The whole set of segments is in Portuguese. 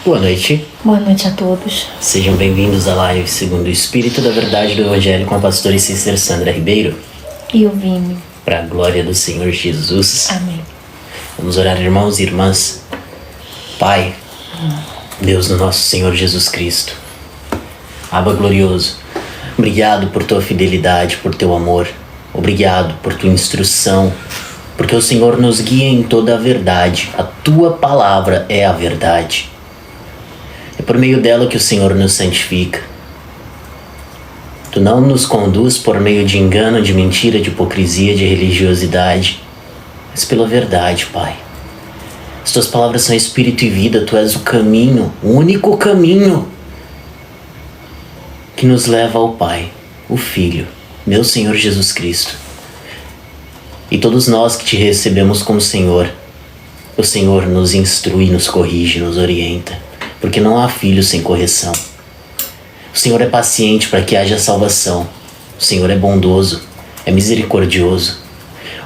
Boa noite. Boa noite a todos. Sejam bem-vindos à live segundo o Espírito da Verdade do Evangelho com a pastora e sister Sandra Ribeiro. E o Vini. Para a glória do Senhor Jesus. Amém. Vamos orar, irmãos e irmãs. Pai, Deus do nosso Senhor Jesus Cristo, Abba glorioso, obrigado por tua fidelidade, por teu amor. Obrigado por tua instrução, porque o Senhor nos guia em toda a verdade. A tua palavra é a verdade. É por meio dela que o Senhor nos santifica. Tu não nos conduz por meio de engano, de mentira, de hipocrisia, de religiosidade, mas pela verdade, Pai. As tuas palavras são espírito e vida. Tu és o caminho, o único caminho que nos leva ao Pai, o Filho, meu Senhor Jesus Cristo. E todos nós que te recebemos como Senhor, o Senhor nos instrui, nos corrige, nos orienta, porque não há filho sem correção. O Senhor é paciente para que haja salvação. O Senhor é bondoso, é misericordioso.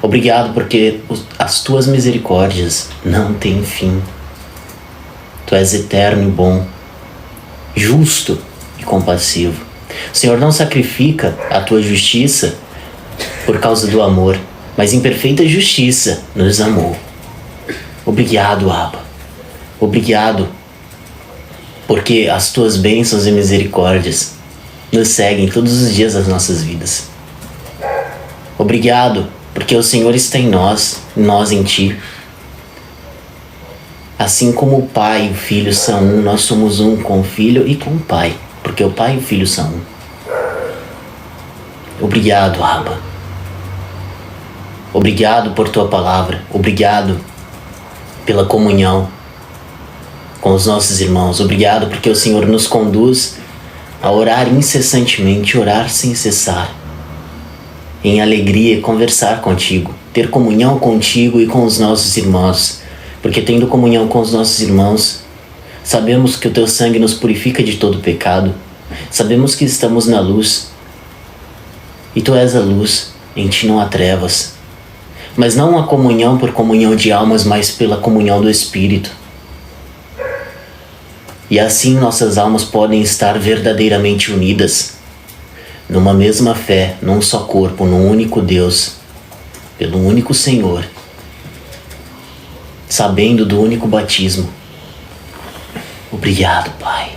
Obrigado porque as tuas misericórdias não têm fim. Tu és eterno e bom, justo e compassivo. O Senhor não sacrifica a tua justiça por causa do amor, mas em perfeita justiça nos amou. Obrigado, Abba. Obrigado porque as tuas bênçãos e misericórdias nos seguem todos os dias das nossas vidas. Obrigado porque o Senhor está em nós em ti. Assim como o Pai e o Filho são um, nós somos um com o Filho e com o Pai, porque o Pai e o Filho são um. Obrigado, Abba. Obrigado por tua palavra. Obrigado pela comunhão com os nossos irmãos. Obrigado porque o Senhor nos conduz a orar incessantemente, orar sem cessar, em alegria e conversar contigo, ter comunhão contigo e com os nossos irmãos, porque tendo comunhão com os nossos irmãos, sabemos que o teu sangue nos purifica de todo pecado, sabemos que estamos na luz, e tu és a luz, em ti não há trevas, mas não a comunhão por comunhão de almas, mas pela comunhão do Espírito. E assim nossas almas podem estar verdadeiramente unidas, numa mesma fé, num só corpo, num único Deus, pelo único Senhor, sabendo do único batismo. Obrigado, Pai.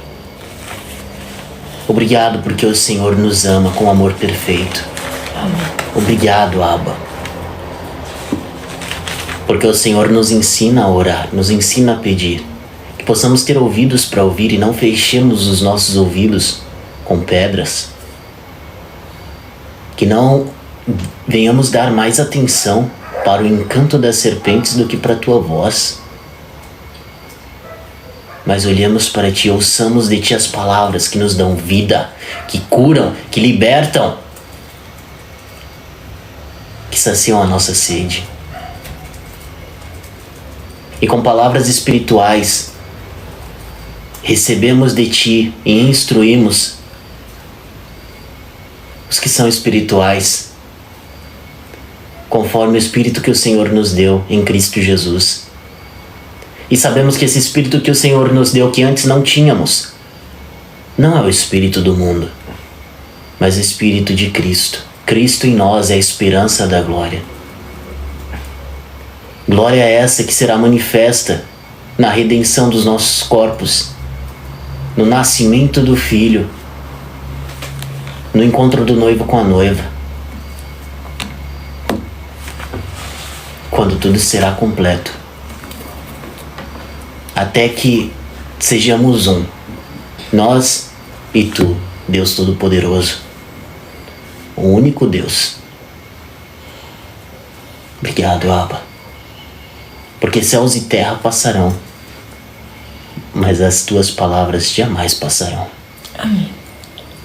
Obrigado porque o Senhor nos ama com amor perfeito. Obrigado, Abba. Porque o Senhor nos ensina a orar, nos ensina a pedir, que possamos ter ouvidos para ouvir e não fechemos os nossos ouvidos com pedras. Que não venhamos dar mais atenção para o encanto das serpentes do que para a tua voz. Mas olhemos para ti, ouçamos de ti as palavras que nos dão vida, que curam, que libertam, que saciam a nossa sede. E com palavras espirituais, recebemos de ti e instruímos os que são espirituais, conforme o Espírito que o Senhor nos deu em Cristo Jesus. E sabemos que esse Espírito que o Senhor nos deu, que antes não tínhamos, não é o Espírito do mundo, mas o Espírito de Cristo. Cristo em nós é a esperança da glória. Glória é essa que será manifesta na redenção dos nossos corpos, no nascimento do Filho, no encontro do noivo com a noiva, quando tudo será completo, até que sejamos um, nós e tu, Deus Todo-Poderoso, o único Deus. Obrigado, Abba, porque céus e terra passarão, mas as tuas palavras jamais passarão. Amém.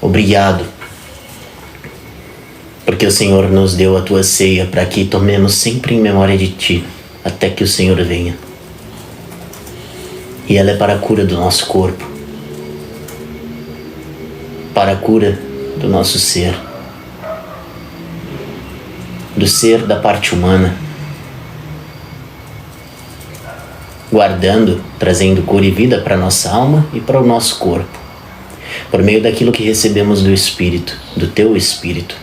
Obrigado, porque o Senhor nos deu a tua ceia para que tomemos sempre em memória de ti, até que o Senhor venha. E ela é para a cura do nosso corpo, para a cura do nosso ser, do ser da parte humana, guardando, trazendo cura e vida para nossa alma e para o nosso corpo, por meio daquilo que recebemos do Espírito, do Teu Espírito.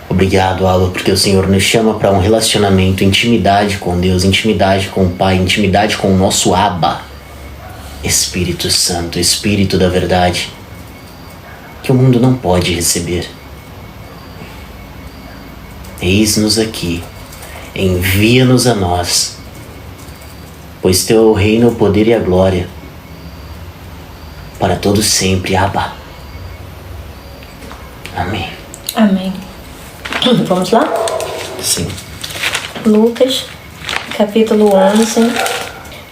Obrigado, Abba, porque o Senhor nos chama para um relacionamento, intimidade com Deus, intimidade com o Pai, intimidade com o nosso Abba, Espírito Santo, Espírito da verdade, que o mundo não pode receber. Eis-nos aqui, envia-nos a nós, pois Teu é o reino, o poder e a glória, para todos sempre, Abba. Amém. Amém. Vamos lá? Sim. Lucas, capítulo 11,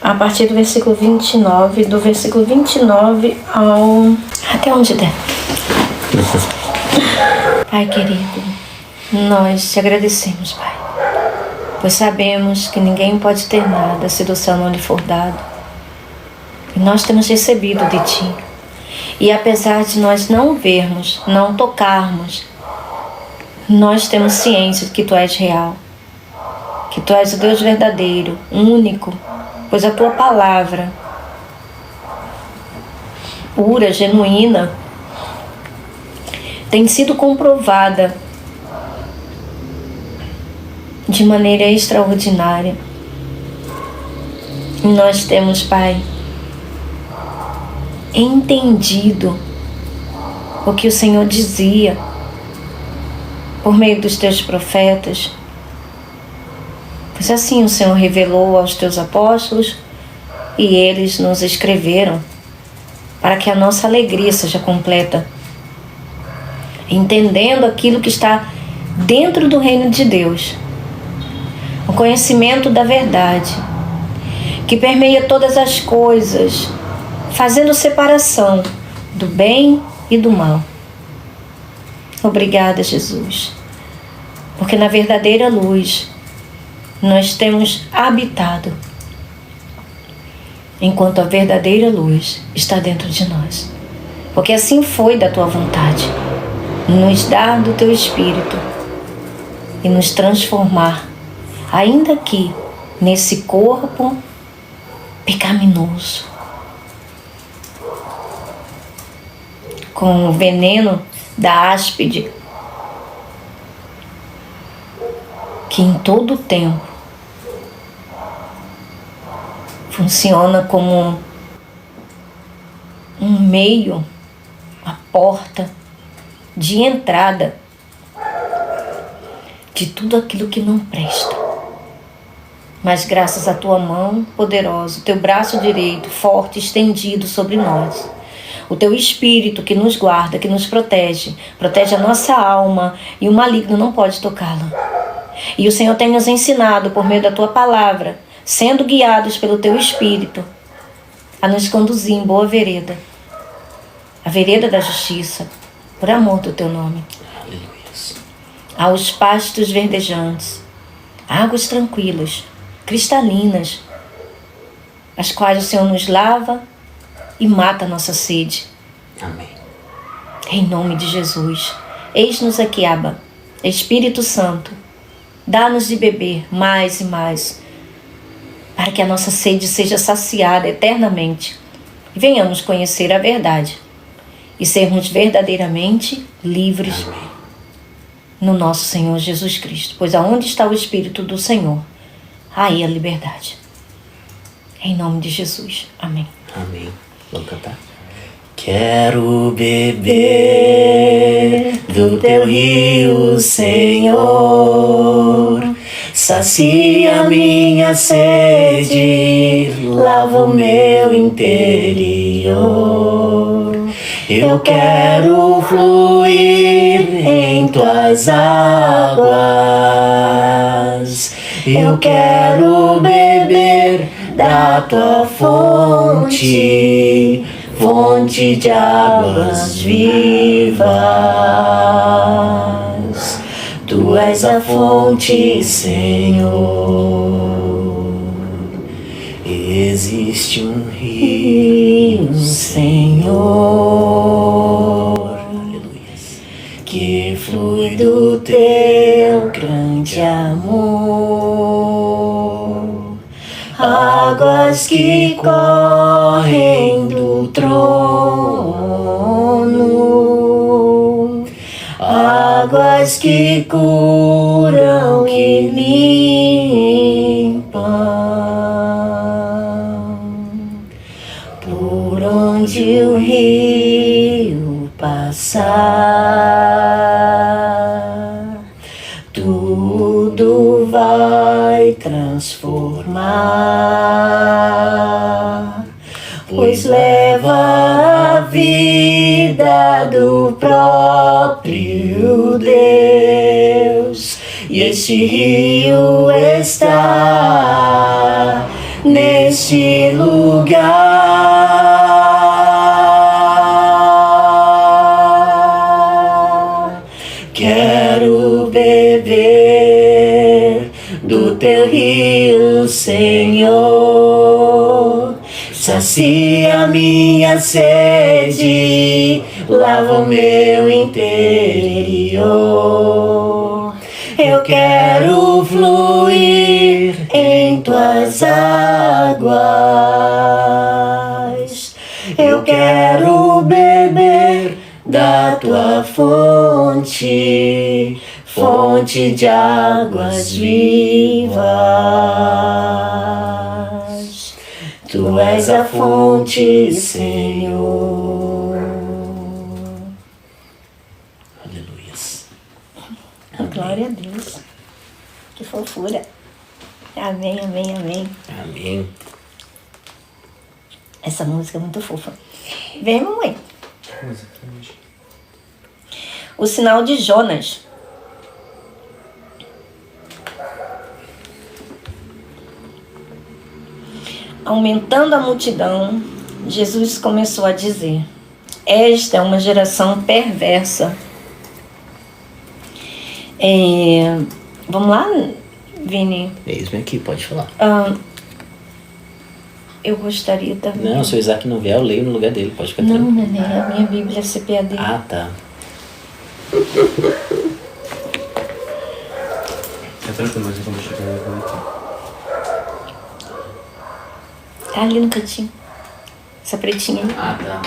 a partir do versículo 29, do versículo 29 ao... até onde der. Pai querido, nós te agradecemos, Pai, pois sabemos que ninguém pode ter nada se do céu não lhe for dado. E nós temos recebido de Ti. E apesar de nós não vermos, não tocarmos, nós temos ciência de que Tu és real, que Tu és o Deus verdadeiro, único, pois a Tua palavra, pura, genuína, tem sido comprovada de maneira extraordinária. E nós temos, Pai, entendido o que o Senhor dizia por meio dos Teus profetas, pois assim o Senhor revelou aos Teus apóstolos e eles nos escreveram para que a nossa alegria seja completa, entendendo aquilo que está dentro do reino de Deus, o conhecimento da verdade, que permeia todas as coisas, fazendo separação do bem e do mal. Obrigada, Jesus, porque na verdadeira luz nós temos habitado, enquanto a verdadeira luz está dentro de nós. Porque assim foi da Tua vontade, nos dar do Teu Espírito e nos transformar, ainda aqui, nesse corpo pecaminoso, com o veneno da áspide, que em todo o tempo funciona como um meio, a porta de entrada de tudo aquilo que não presta. Mas graças à Tua mão poderosa, o Teu braço direito forte estendido sobre nós, o Teu Espírito que nos guarda, que nos protege, protege a nossa alma e o maligno não pode tocá-la. E o Senhor tem nos ensinado por meio da Tua palavra, sendo guiados pelo Teu Espírito, a nos conduzir em boa vereda, a vereda da justiça, por amor do Teu nome. Aleluia. Aos pastos verdejantes, águas tranquilas, cristalinas, as quais o Senhor nos lava e mata a nossa sede. Amém. Em nome de Jesus. Eis-nos aqui, Abba. Espírito Santo, dá-nos de beber mais e mais, para que a nossa sede seja saciada eternamente e venhamos conhecer a verdade e sermos verdadeiramente livres. Amém. No nosso Senhor Jesus Cristo. Pois aonde está o Espírito do Senhor, aí a liberdade. Em nome de Jesus. Amém. Amém. Vamos cantar? Quero beber do Teu rio, Senhor. Sacia minha sede, lava o meu interior. Eu quero fluir em Tuas águas. Eu quero beber da Tua fonte, fonte de águas vivas. Tu és a fonte, Senhor. Existe um rio, Senhor, aleluia, que flui do Teu grande amor. águas que correm do trono, águas que curam e limpam, por onde o rio passar, tudo vai transformar, pois leva a vida do próprio Deus, e este rio está neste lugar. Quero beber do teu rio, Senhor, sacia minha sede, lava o meu interior. Eu quero fluir em tuas águas, eu quero beber da tua fonte, fonte de águas vivas. Tu és a fonte, Senhor. Aleluias. Glória a Deus. Que fofura. Amém, amém, amém. Amém. Essa música é muito fofa. Vem, mamãe. O sinal de Jonas. Aumentando a multidão, Jesus começou a dizer: esta é uma geração perversa. Vamos lá, Vini? Eis-me aqui, pode falar. Eu gostaria também. Não, se o Isaac não vier, eu leio no lugar dele, pode ficar Não, tranquilo. neném, a minha Bíblia é CPAD. Ah, tá. É tranquilo, mas quando eu chegar eu vou aqui. Tá ali no cantinho. Essa pretinha aí. Ah, tá.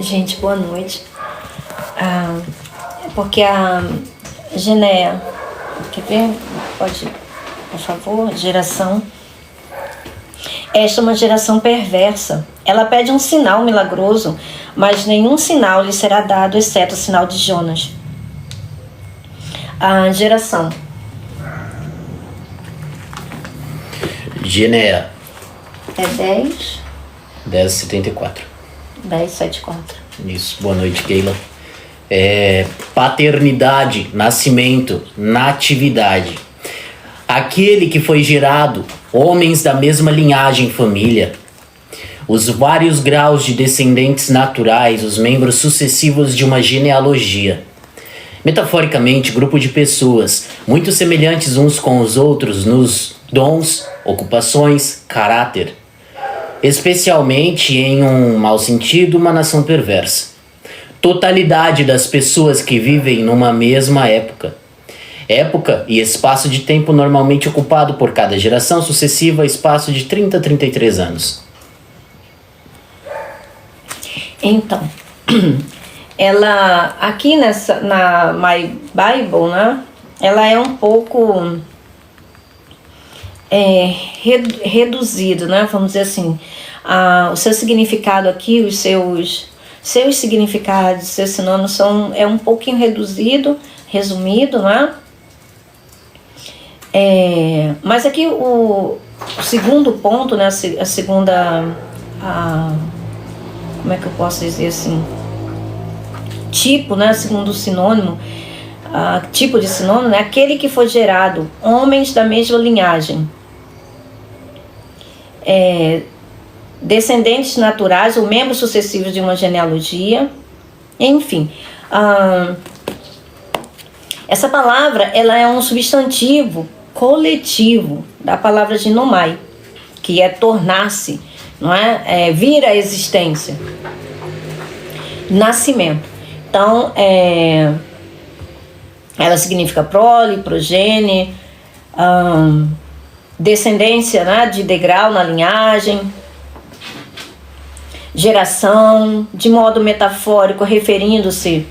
Gente, boa noite. Porque a Genéia, quer ver? Pode, por favor, geração. Esta é uma geração perversa. Ela pede um sinal milagroso, mas nenhum sinal lhe será dado, exceto o sinal de Jonas. A geração. Genéia. É 10:74. 10:74. Isso, boa noite, Keila. Paternidade, nascimento, natividade. Aquele que foi gerado, homens da mesma linhagem e família. Os vários graus de descendentes naturais, os membros sucessivos de uma genealogia. Metaforicamente, grupo de pessoas muito semelhantes uns com os outros nos dons, ocupações, caráter. Especialmente, em um mau sentido, uma nação perversa. Totalidade das pessoas que vivem numa mesma época. Época e espaço de tempo normalmente ocupado por cada geração sucessiva, espaço de 30 a 33 anos. Então, ela aqui na My Bible, né? Ela é um pouco reduzido, né? Vamos dizer assim, o seu significado aqui, os seus significados, seus sinônimos é um pouquinho resumido, né? Mas aqui o segundo ponto, né? A segunda, como é que eu posso dizer assim? Tipo, né? Segundo sinônimo, tipo de sinônimo, né? Aquele que foi gerado, homens da mesma linhagem. Descendentes naturais ou membros sucessivos de uma genealogia, enfim. Essa palavra, ela é um substantivo coletivo da palavra ginomai, que é tornar-se, não é? Vir à existência. nascimento. Então, ela significa prole, progenie, descendência, né, de degrau na linhagem, geração, de modo metafórico, referindo-se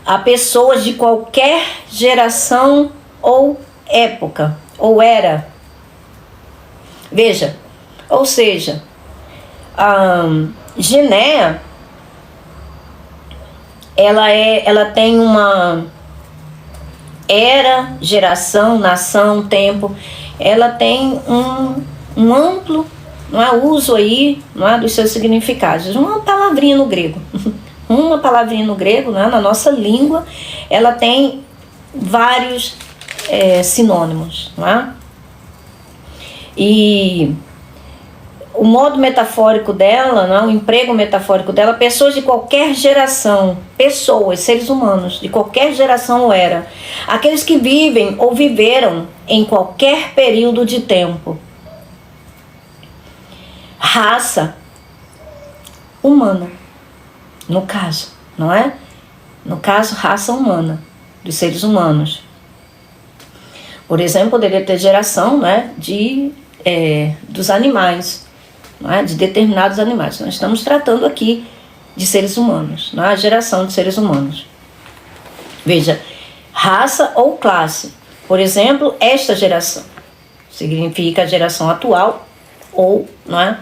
a pessoas de qualquer geração ou época, ou era. Veja, ou seja, Genéa, ela tem uma era, geração, nação, tempo. Ela tem um amplo, não é, uso aí, não é, dos seus significados. Uma palavrinha no grego. Uma palavrinha no grego, né, na nossa língua, ela tem vários sinônimos, não é? E o modo metafórico dela, né, o emprego metafórico dela, pessoas de qualquer geração, pessoas, seres humanos, de qualquer geração ou era, aqueles que vivem ou viveram em qualquer período de tempo. Raça humana, no caso, não é? No caso, raça humana, dos seres humanos. Por exemplo, poderia ter geração, né, dos animais, não é? De determinados animais. Nós estamos tratando aqui de seres humanos, não é? A geração de seres humanos. Veja, raça ou classe. Por exemplo, esta geração significa a geração atual, ou, não é,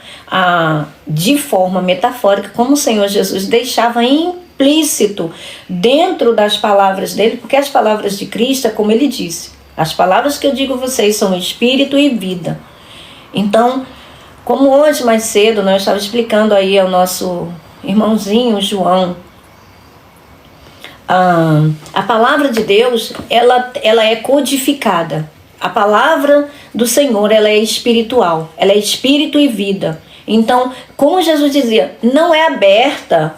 de forma metafórica, como o Senhor Jesus deixava implícito dentro das palavras dele, porque as palavras de Cristo, como ele disse, as palavras que eu digo a vocês são espírito e vida. Então, como hoje mais cedo, eu estava explicando aí ao nosso irmãozinho João, a palavra de Deus, ela é codificada. A palavra do Senhor, ela é espiritual, ela é espírito e vida. Então, como Jesus dizia, não é aberta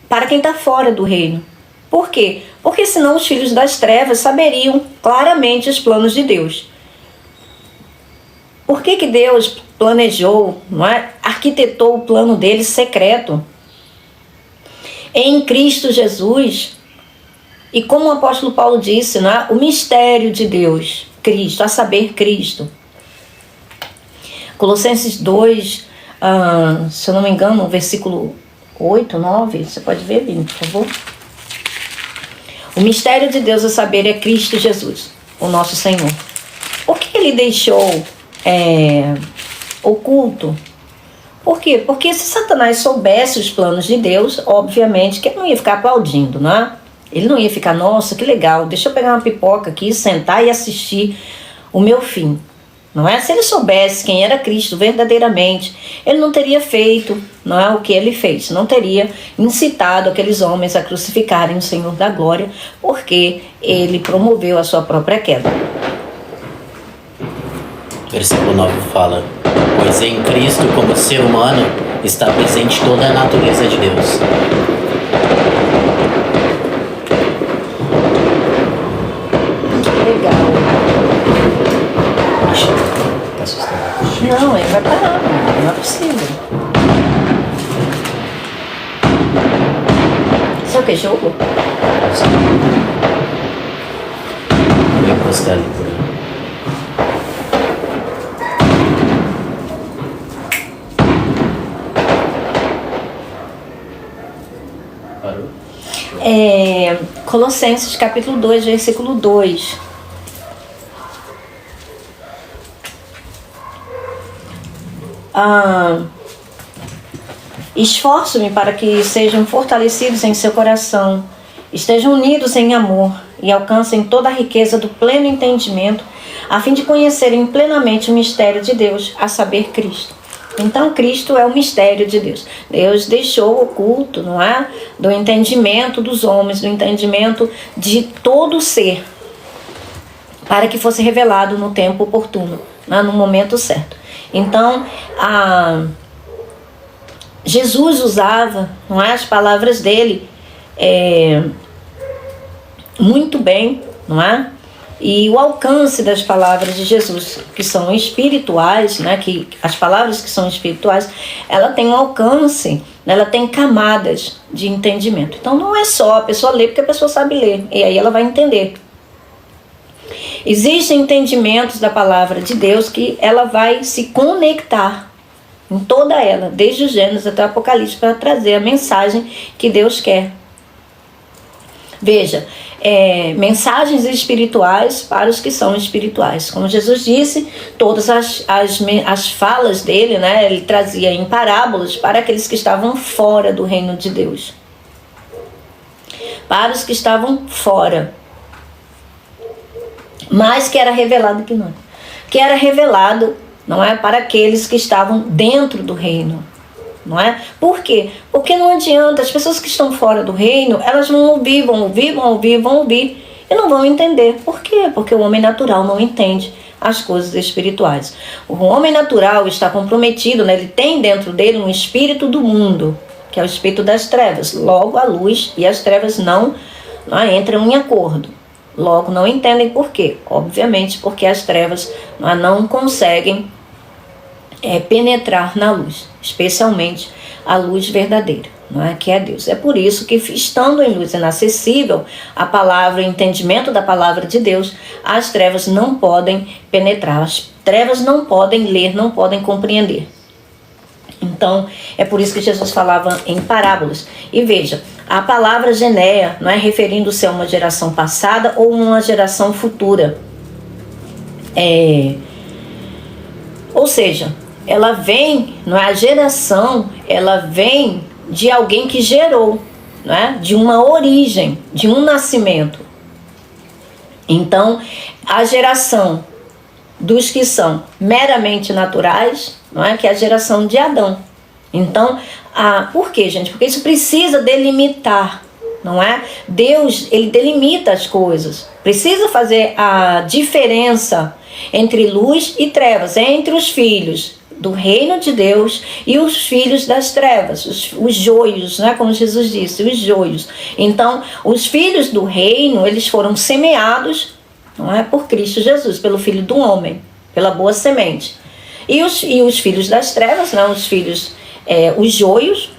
para quem está fora do reino. Por quê? Porque senão os filhos das trevas saberiam claramente os planos de Deus. Por que Deus planejou, não é? Arquitetou o plano dele secreto em Cristo Jesus? E como o apóstolo Paulo disse, não é? O mistério de Deus, Cristo, a saber, Cristo. Colossenses 2, se eu não me engano, no versículo 8, 9, você pode ver, Bim, por favor. O mistério de Deus a saber é Cristo Jesus, o nosso Senhor. Por que ele deixou oculto? Por quê? Porque se Satanás soubesse os planos de Deus, obviamente que ele não ia ficar aplaudindo, não é? Ele não ia ficar, nossa, que legal, deixa eu pegar uma pipoca aqui, sentar e assistir o meu fim. Não é? Se ele soubesse quem era Cristo verdadeiramente, ele não teria feito, não é, o que ele fez. Não teria incitado aqueles homens a crucificarem o Senhor da Glória, porque ele promoveu a sua própria queda. Versículo 9 fala: pois em Cristo, como ser humano, está presente toda a natureza de Deus. Legal. Ixi, tá assustado. Não, ele vai parar, não é possível. Isso é o que, jogo? Vou encostar ali por aí. Parou? Colossenses capítulo 2, versículo 2. Esforço-me para que sejam fortalecidos em seu coração, estejam unidos em amor e alcancem toda a riqueza do pleno entendimento, a fim de conhecerem plenamente o mistério de Deus, a saber, Cristo. Então, Cristo é o mistério de Deus. Deus deixou oculto, não é? Do entendimento dos homens, do entendimento de todo ser, para que fosse revelado no tempo oportuno, né? No momento certo. Então, Jesus usava, não é, as palavras dele muito bem, não é? E o alcance das palavras de Jesus, que são espirituais, né, que as palavras que são espirituais, ela tem um alcance ela tem camadas de entendimento. Então não é só a pessoa ler porque a pessoa sabe ler, e aí ela vai entender. Existem entendimentos da palavra de Deus que ela vai se conectar em toda ela, desde o Gênesis até o Apocalipse, para trazer a mensagem que Deus quer. Veja, mensagens espirituais para os que são espirituais. Como Jesus disse, todas as falas dele, né, ele trazia em parábolas para aqueles que estavam fora do reino de Deus. Para os que estavam fora. Mas que era revelado que não. Que era revelado, não é, para aqueles que estavam dentro do reino. Não é? Por quê? Porque não adianta, as pessoas que estão fora do reino, elas vão ouvir e não vão entender. Por quê? Porque o homem natural não entende as coisas espirituais. O homem natural está comprometido, né? Ele tem dentro dele um espírito do mundo, que é o espírito das trevas. Logo a luz e as trevas não entram em acordo. Logo não entendem por quê. Obviamente porque as trevas não conseguem penetrar na luz, especialmente a luz verdadeira, não é? Que é Deus. É por isso que, estando em luz inacessível, a palavra, o entendimento da palavra de Deus, as trevas não podem penetrar, as trevas não podem ler, não podem compreender. Então, é por isso que Jesus falava em parábolas. E veja, a palavra geneia, não é, referindo-se a uma geração passada ou uma geração futura. Ou seja, ela vem, não é, a geração, ela vem de alguém que gerou, não é, de uma origem, de um nascimento. Então, a geração dos que são meramente naturais, não é, que é a geração de Adão. Então, por quê, gente? Porque isso precisa delimitar, não é? Deus, ele delimita as coisas. Precisa fazer a diferença entre luz e trevas, entre os filhos do reino de Deus e os filhos das trevas, os joios, né? Como Jesus disse, os joios. Então, os filhos do reino, eles foram semeados, não é, por Cristo Jesus, pelo Filho do homem, pela boa semente. E os filhos das trevas, né? Os joios,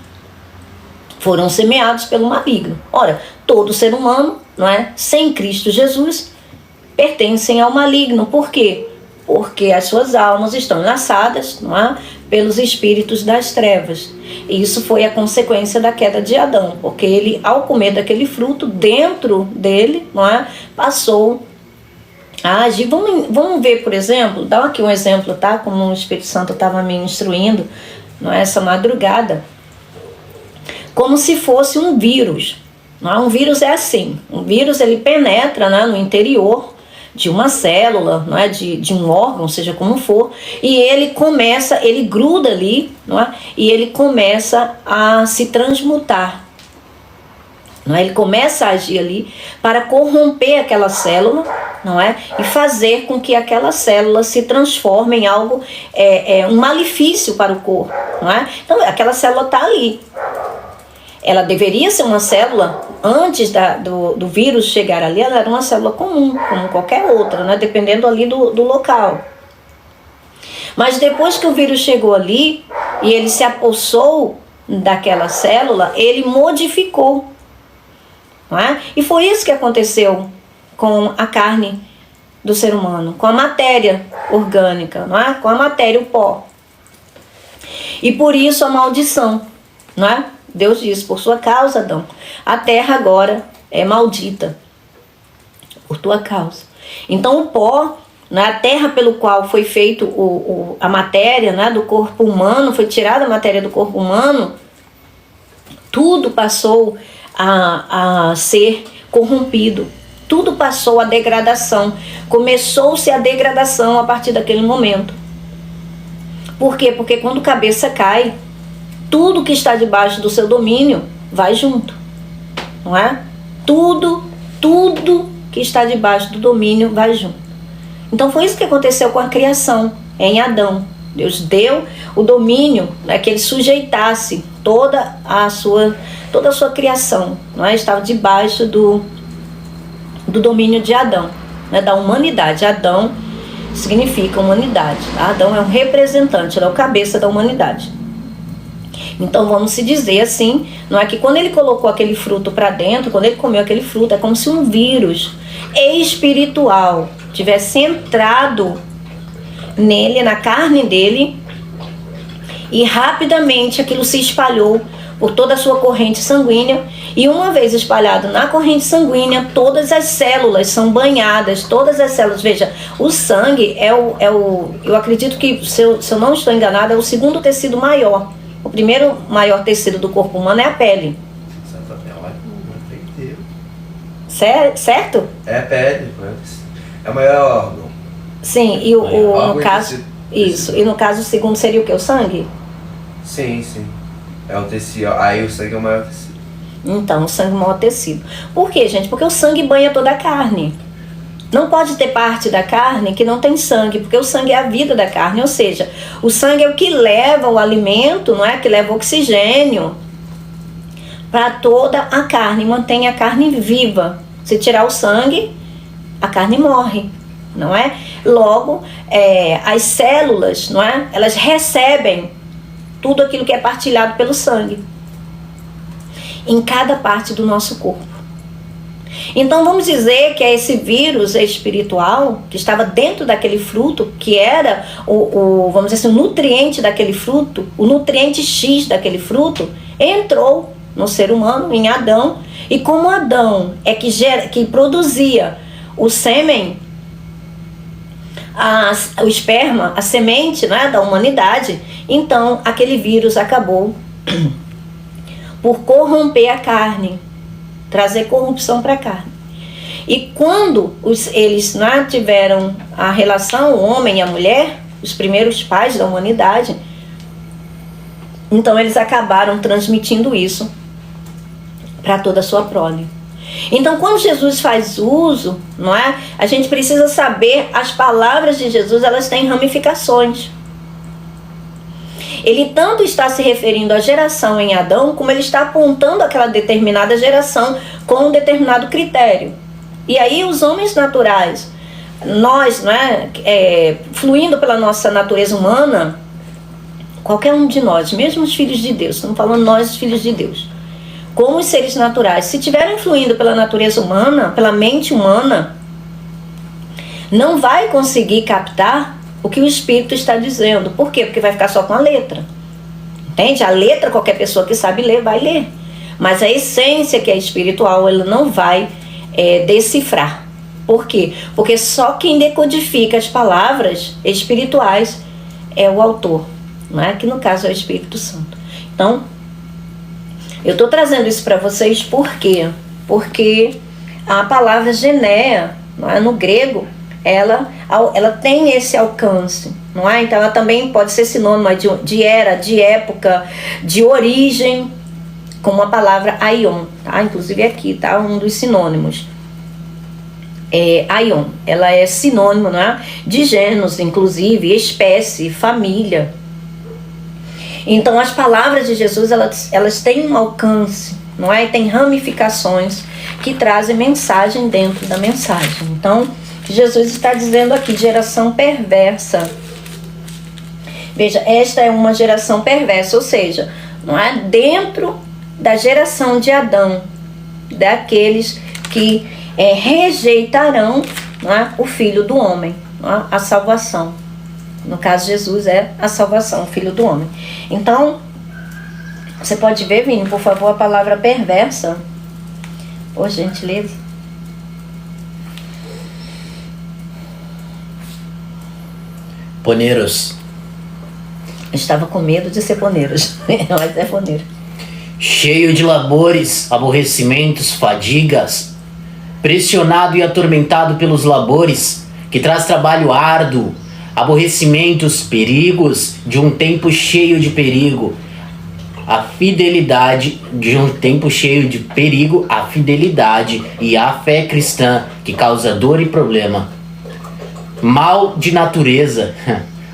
foram semeados pelo maligno. Ora, todo ser humano, não é, sem Cristo Jesus, pertencem ao maligno. Por quê? Porque as suas almas estão laçadas, não é, pelos espíritos das trevas. E isso foi a consequência da queda de Adão, porque ele, ao comer daquele fruto, dentro dele, não é, passou a agir. Vamos ver, por exemplo, dá aqui um exemplo, tá? Como o Espírito Santo estava me instruindo, não é, essa madrugada, como se fosse um vírus. Não é? Um vírus é assim, um vírus ele penetra, né, no interior de uma célula, não é, de um órgão, seja como for, e ele gruda ali, não é, e ele começa a se transmutar. Não é? Ele começa a agir ali para corromper aquela célula, não é? E fazer com que aquela célula se transforme em algo, um malefício para o corpo, não é? Então aquela célula está ali. Ela deveria ser uma célula, antes do vírus chegar ali, ela era uma célula comum, como qualquer outra, né? Dependendo ali do local. Mas depois que o vírus chegou ali e ele se apossou daquela célula, ele modificou. Não é? E foi isso que aconteceu com a carne do ser humano, com a matéria orgânica, não é? Com a matéria, o pó. E por isso a maldição, não é? Deus diz, por sua causa, Adão, a terra agora é maldita, por tua causa. Então o pó, né, a terra pelo qual foi feito a matéria, né, do corpo humano, foi tirada a matéria do corpo humano, tudo passou a ser corrompido. Tudo passou a degradação. Começou-se a degradação a partir daquele momento. Por quê? Porque quando a cabeça cai, tudo que está debaixo do seu domínio vai junto. Não é? Tudo que está debaixo do domínio vai junto. Então foi isso que aconteceu com a criação em Adão. Deus deu o domínio, né, que ele sujeitasse toda a sua criação, não é? Estava debaixo do domínio de Adão, né, da humanidade. Adão significa humanidade. Adão é um representante, ele é o cabeça da humanidade. Então vamos se dizer assim, não é que quando ele colocou aquele fruto para dentro, quando ele comeu aquele fruto, é como se um vírus espiritual tivesse entrado nele, na carne dele, e rapidamente aquilo se espalhou por toda a sua corrente sanguínea, e uma vez espalhado na corrente sanguínea, todas as células são banhadas, todas as células, veja, o sangue eu acredito que, se eu não estou enganada, é o segundo tecido maior. O primeiro maior tecido do corpo humano é a pele. Certo? É a pele, é o maior órgão. Sim, e no caso, isso, e no caso o segundo seria o que? O sangue? Sim. É o tecido, aí o sangue é o maior tecido. Então, o sangue é o maior tecido. Por quê, gente? Porque o sangue banha toda a carne. Não pode ter parte da carne que não tem sangue, porque o sangue é a vida da carne, ou seja, o sangue é o que leva o alimento, não é? Que leva o oxigênio para toda a carne, mantém a carne viva. Se tirar o sangue, a carne morre, não é? Logo, as células, não é? Elas recebem tudo aquilo que é partilhado pelo sangue em cada parte do nosso corpo. Então vamos dizer que é esse vírus espiritual que estava dentro daquele fruto, que era vamos dizer assim, o nutriente daquele fruto, o nutriente X daquele fruto, entrou no ser humano, em Adão, e como Adão é que produzia o sêmen, o esperma, a semente, né, da humanidade, então aquele vírus acabou por corromper a carne, trazer corrupção para a carne. E quando eles, né, tiveram a relação, o homem e a mulher, os primeiros pais da humanidade, então eles acabaram transmitindo isso para toda a sua prole. Então, quando Jesus faz uso, não é? A gente precisa saber, as palavras de Jesus, elas têm ramificações. Ele tanto está se referindo à geração em Adão, como ele está apontando aquela determinada geração com um determinado critério. E aí os homens naturais, nós, não é, fluindo pela nossa natureza humana, qualquer um de nós, mesmo os filhos de Deus, estamos falando nós, os filhos de Deus, como os seres naturais, se estiverem fluindo pela natureza humana, pela mente humana, não vai conseguir captar o que o Espírito está dizendo. Por quê? Porque vai ficar só com a letra. Entende? A letra, qualquer pessoa que sabe ler, vai ler. Mas a essência, que é espiritual, ela não vai decifrar. Por quê? Porque só quem decodifica as palavras espirituais é o autor, não é? Que no caso é o Espírito Santo. Então, eu estou trazendo isso para vocês por quê? Porque a palavra genéia, não é? No grego, ela tem esse alcance, não é? Então ela também pode ser sinônimo de era, de época, de origem, como a palavra aion, tá? Inclusive aqui tá um dos sinônimos. Aion, ela é sinônimo, não é? De gêneros, inclusive, espécie, família. Então as palavras de Jesus, elas têm um alcance, não é? E tem ramificações que trazem mensagem dentro da mensagem. Então, Jesus está dizendo aqui, geração perversa. Veja, esta é uma geração perversa, ou seja, não é? Dentro da geração de Adão, daqueles que rejeitarão, não é? O Filho do Homem, não é? A salvação. No caso, Jesus é a salvação, o Filho do Homem. Então, você pode ver, Vini, por favor, a palavra perversa, por gentileza. Poneiros. Estava com medo de ser poneiros, mas é poneiro. Cheio de labores, aborrecimentos, fadigas, pressionado e atormentado pelos labores, que traz trabalho árduo, aborrecimentos, perigos, de um tempo cheio de perigo, a fidelidade, de um tempo cheio de perigo, a fidelidade e a fé cristã, que causa dor e problema. Mal de natureza,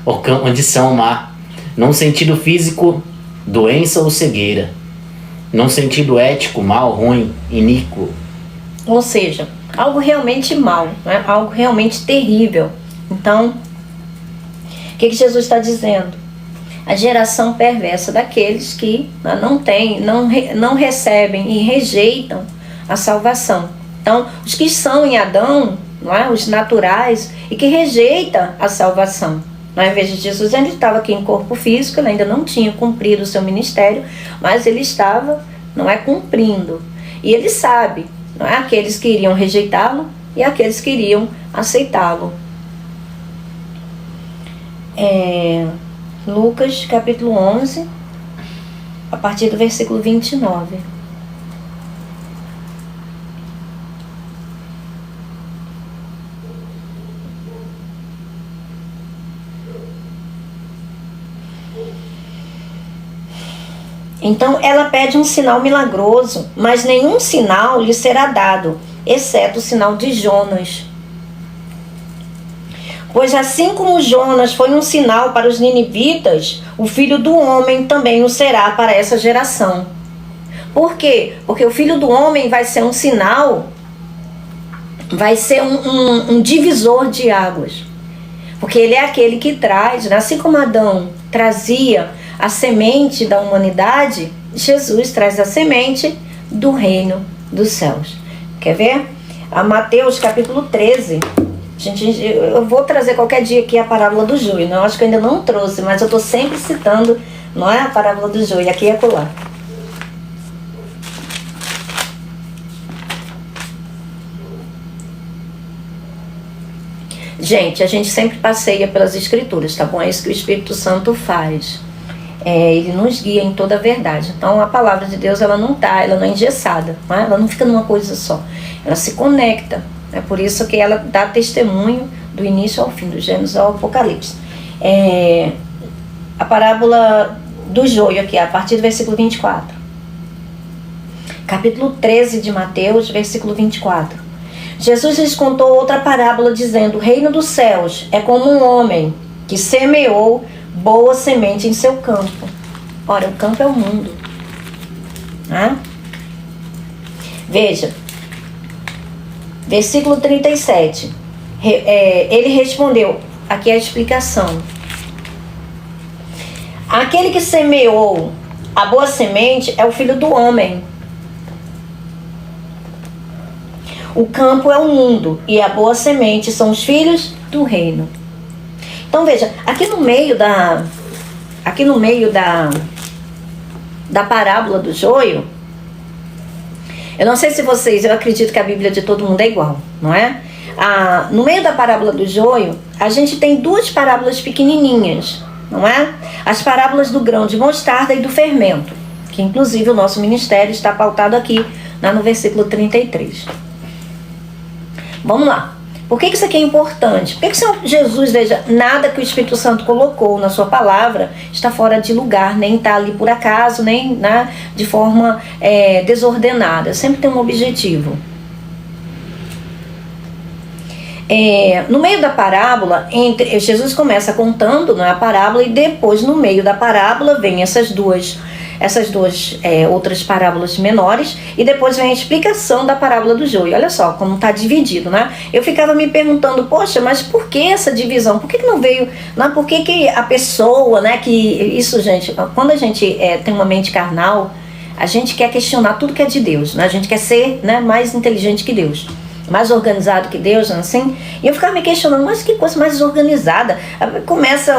ou condição má, num sentido físico, doença ou cegueira, num sentido ético, mal, ruim, iníquo. Ou seja, algo realmente mal, né? Algo realmente terrível. Então, o que Jesus está dizendo? a geração perversa daqueles que não recebem e rejeitam a salvação. Então, os que são em Adão, não é? Os naturais, e que rejeitam a salvação. Não é? Veja, Jesus ainda estava aqui em corpo físico, ele ainda não tinha cumprido o seu ministério, mas ele estava, não é, cumprindo. E ele sabe, não é? Aqueles que iriam rejeitá-lo e aqueles que iriam aceitá-lo. Lucas capítulo 11, a partir do versículo 29. Então ela pede um sinal milagroso, mas nenhum sinal lhe será dado, exceto o sinal de Jonas. Pois assim como Jonas foi um sinal para os ninivitas, o Filho do Homem também o será para essa geração. Por quê? Porque o Filho do Homem vai ser um sinal, vai ser um divisor de águas. Porque ele é aquele que traz, assim como Adão trazia a semente da humanidade, Jesus traz a semente do reino dos céus. Quer ver? A Mateus capítulo 13. Gente, eu vou trazer qualquer dia aqui a parábola do joio. Eu acho que eu ainda não trouxe, mas eu estou sempre citando, não é, a parábola do joio, aqui e acolá. Gente, a gente sempre passeia pelas escrituras, tá bom? É isso que o Espírito Santo faz. Ele nos guia em toda a verdade. Então a palavra de Deus, ela não é engessada, não é? Ela não fica numa coisa só. Ela se conecta. É por isso que ela dá testemunho do início ao fim, do Gênesis ao Apocalipse. A parábola do joio aqui, a partir do versículo 24. Capítulo 13 de Mateus, versículo 24. Jesus lhes contou outra parábola dizendo: o reino dos céus é como um homem que semeou boa semente em seu campo. Ora, o campo é o mundo. Veja, versículo 37. Ele respondeu, aqui é a explicação. Aquele que semeou a boa semente é o Filho do Homem. O campo é o mundo e a boa semente são os filhos do reino. Então veja, aqui no meio da parábola do joio, eu não sei se vocês, eu acredito que a Bíblia de todo mundo é igual, não é? No meio da parábola do joio, a gente tem duas parábolas pequenininhas, não é? As parábolas do grão de mostarda e do fermento, que inclusive o nosso ministério está pautado aqui, no versículo 33. Vamos lá. Por que isso aqui é importante? Porque Jesus, veja, nada que o Espírito Santo colocou na sua palavra está fora de lugar, nem está ali por acaso, nem de forma desordenada. Sempre tem um objetivo. No meio da parábola, Jesus começa contando a parábola e depois no meio da parábola vem essas duas outras parábolas menores e depois vem a explicação da parábola do joio. Olha só como está dividido, né? Eu ficava me perguntando, poxa, mas por que essa divisão? Por que não veio, por que a pessoa, que isso, gente, quando a gente tem uma mente carnal, a gente quer questionar tudo que é de Deus, né? A gente quer ser mais inteligente que Deus, mais organizado que Deus, assim. E eu ficava me questionando, mas que coisa mais desorganizada. Começa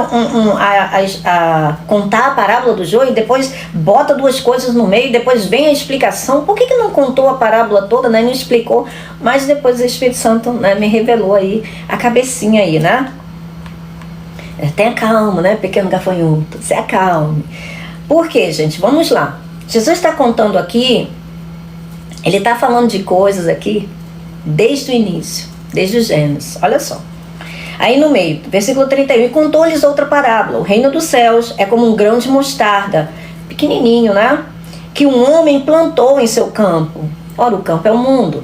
a contar a parábola do joio, e depois bota duas coisas no meio, depois vem a explicação. Por que não contou a parábola toda, não explicou? Mas depois o Espírito Santo me revelou aí a cabecinha aí, né? Tenha calma, pequeno gafanhoto, se acalme. Por quê, gente? Vamos lá. Jesus está contando aqui, ele está falando de coisas aqui desde o início, desde o Gênesis. Olha só. Aí no meio, versículo 31, e contou-lhes outra parábola. O reino dos céus é como um grão de mostarda, pequenininho, que um homem plantou em seu campo. Ora, o campo é o mundo.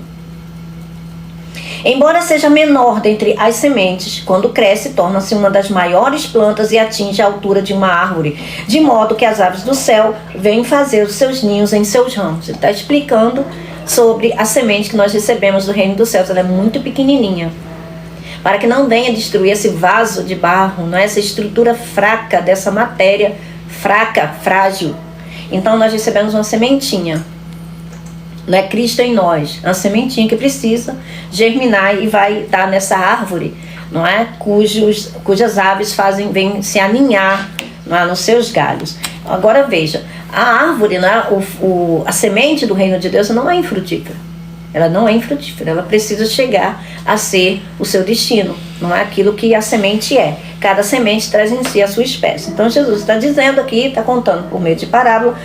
Embora seja menor dentre as sementes, quando cresce, torna-se uma das maiores plantas e atinge a altura de uma árvore, de modo que as aves do céu vêm fazer os seus ninhos em seus ramos. Ele está explicando sobre a semente que nós recebemos do reino dos céus. Ela é muito pequenininha, para que não venha destruir esse vaso de barro, essa estrutura fraca dessa matéria fraca, frágil. Então nós recebemos uma sementinha. Não é Cristo em nós, é uma sementinha que precisa germinar e vai dar nessa árvore, não é? Cujas aves vêm se aninhar, não é? Nos seus galhos. Agora veja, a árvore, não é? A semente do reino de Deus não é infrutífera. Ela não é infrutífera, ela precisa chegar a ser o seu destino, não é aquilo que a semente é. Cada semente traz em si a sua espécie. Então Jesus está dizendo aqui, está contando por meio de parábola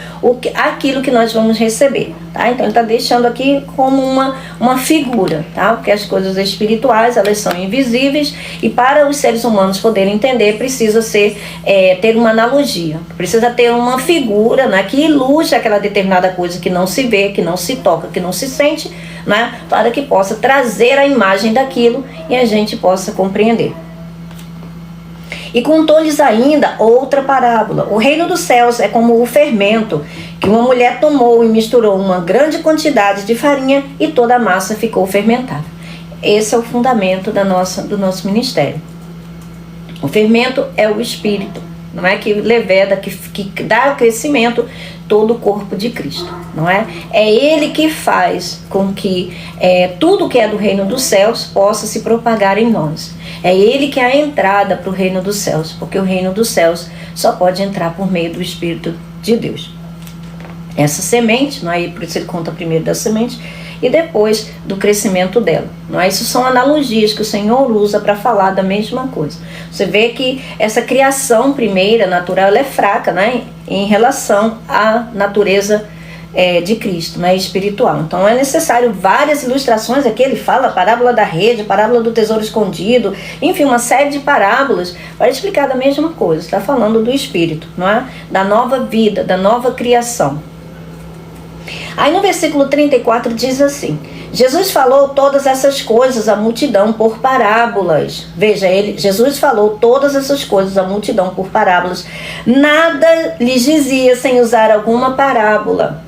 aquilo que nós vamos receber, tá? Então ele está deixando aqui como uma figura, tá? Porque as coisas espirituais, elas são invisíveis e para os seres humanos poderem entender, precisa ter uma analogia, precisa ter uma figura, né, que ilustre aquela determinada coisa que não se vê, que não se toca, que não se sente, né, para que possa trazer a imagem daquilo e a gente possa compreender. E contou-lhes ainda outra parábola. O reino dos céus é como o fermento que uma mulher tomou e misturou uma grande quantidade de farinha e toda a massa ficou fermentada. Esse é o fundamento do nosso ministério. O fermento é o Espírito, não é? Que leveda, que dá o crescimento todo o corpo de Cristo, não é? É Ele que faz com que tudo que é do reino dos céus possa se propagar em nós. É Ele que é a entrada para o reino dos céus, porque o reino dos céus só pode entrar por meio do Espírito de Deus. Essa semente, não é? Por isso ele conta primeiro da semente e depois do crescimento dela, não é? Isso são analogias que o Senhor usa para falar da mesma coisa. Você vê que essa criação primeira, natural, ela é fraca, né? Em relação à natureza de Cristo, né? Espiritual. Então é necessário várias ilustrações. Aqui ele fala a parábola da rede, a parábola do tesouro escondido, enfim, uma série de parábolas para explicar da mesma coisa. Está falando do Espírito, não é? Da nova vida, da nova criação. Aí no versículo 34 diz assim: Jesus falou todas essas coisas à multidão por parábolas. Veja, Jesus falou todas essas coisas à multidão por parábolas. Nada lhes dizia sem usar alguma parábola.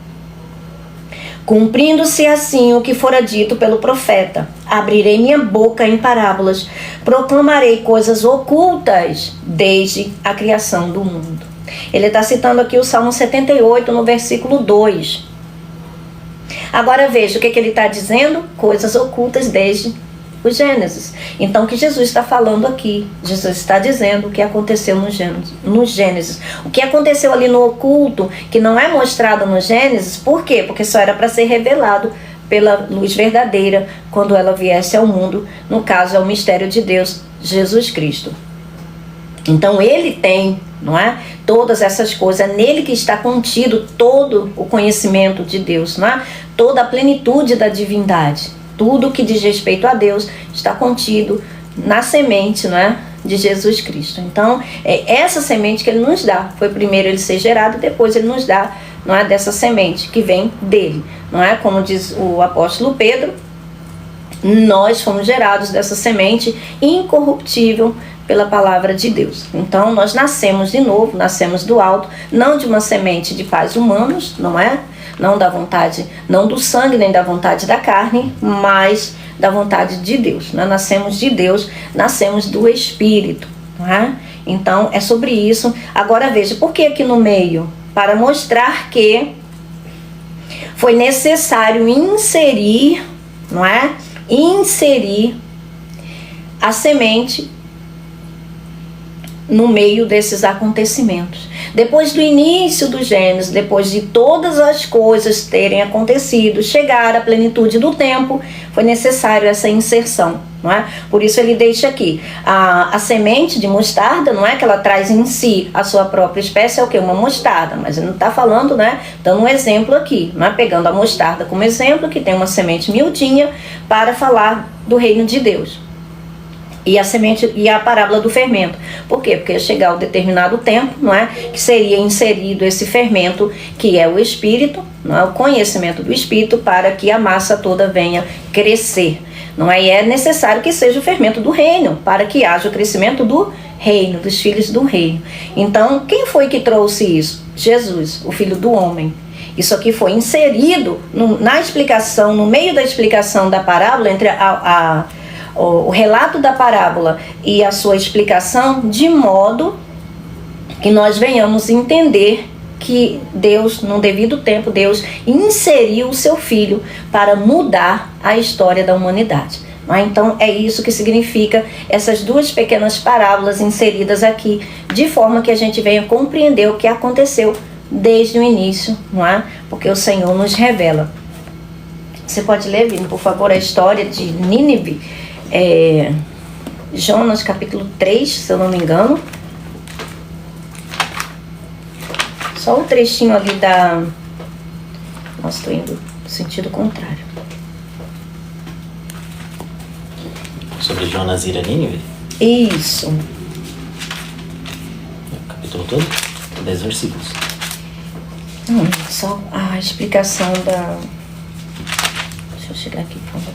Cumprindo-se assim o que fora dito pelo profeta: abrirei minha boca em parábolas, proclamarei coisas ocultas desde a criação do mundo. Ele está citando aqui o Salmo 78 no versículo 2. Agora veja o que ele está dizendo: coisas ocultas desde o Gênesis. Então o que Jesus está falando aqui? Jesus está dizendo o que aconteceu no Gênesis. O que aconteceu ali no oculto, que não é mostrado no Gênesis, por quê? Porque só era para ser revelado pela luz verdadeira quando ela viesse ao mundo. No caso é o mistério de Deus, Jesus Cristo. Então ele tem, não é? Todas essas coisas, é nele que está contido todo o conhecimento de Deus, não é? Toda a plenitude da divindade. Tudo que diz respeito a Deus está contido na semente, não é? De Jesus Cristo. Então, é essa semente que ele nos dá. Foi primeiro ele ser gerado, depois ele nos dá, não é? Dessa semente que vem dele, não é? Como diz o apóstolo Pedro, nós fomos gerados dessa semente incorruptível pela palavra de Deus. Então nós nascemos de novo, nascemos do alto, não de uma semente de pais humanos, não é? Não da vontade, não do sangue nem da vontade da carne, mas da vontade de Deus. Nós nascemos de Deus, nascemos do Espírito, não é? Então é sobre isso. Agora veja, por que aqui no meio? Para mostrar que foi necessário inserir, não é? Inserir a semente no meio desses acontecimentos. Depois do início do Gênesis, depois de todas as coisas terem acontecido, chegar à plenitude do tempo, foi necessário essa inserção, não é? Por isso ele deixa aqui a semente de mostarda, não é? Que ela traz em si a sua própria espécie, é o que? Uma mostarda, mas ele não está falando, né? Dando um exemplo aqui, não é? Pegando a mostarda como exemplo, que tem uma semente miudinha, para falar do reino de Deus. E a semente e a parábola do fermento. Por quê? Porque ia chegar um determinado tempo, não é? Que seria inserido esse fermento, que é o Espírito, não é? O conhecimento do Espírito, para que a massa toda venha crescer, não é? E é necessário que seja o fermento do reino, para que haja o crescimento do reino, dos filhos do reino. Então, quem foi que trouxe isso? Jesus, o Filho do Homem. Isso aqui foi inserido na explicação, no meio da explicação da parábola, entre o relato da parábola e a sua explicação, de modo que nós venhamos entender que Deus, num devido tempo, Deus inseriu o seu Filho para mudar a história da humanidade. Então é isso que significa essas duas pequenas parábolas inseridas aqui, de forma que a gente venha compreender o que aconteceu desde o início, não é? Porque o Senhor nos revela. Você pode ler, Vini, por favor, a história de Nínive, Jonas capítulo 3, se eu não me engano. Só o trechinho ali da... Nossa, estou indo no sentido contrário. Sobre Jonas ir a Nínive? Isso. O capítulo todo? 10 versículos. Só a explicação da... Deixa eu chegar aqui, por favor.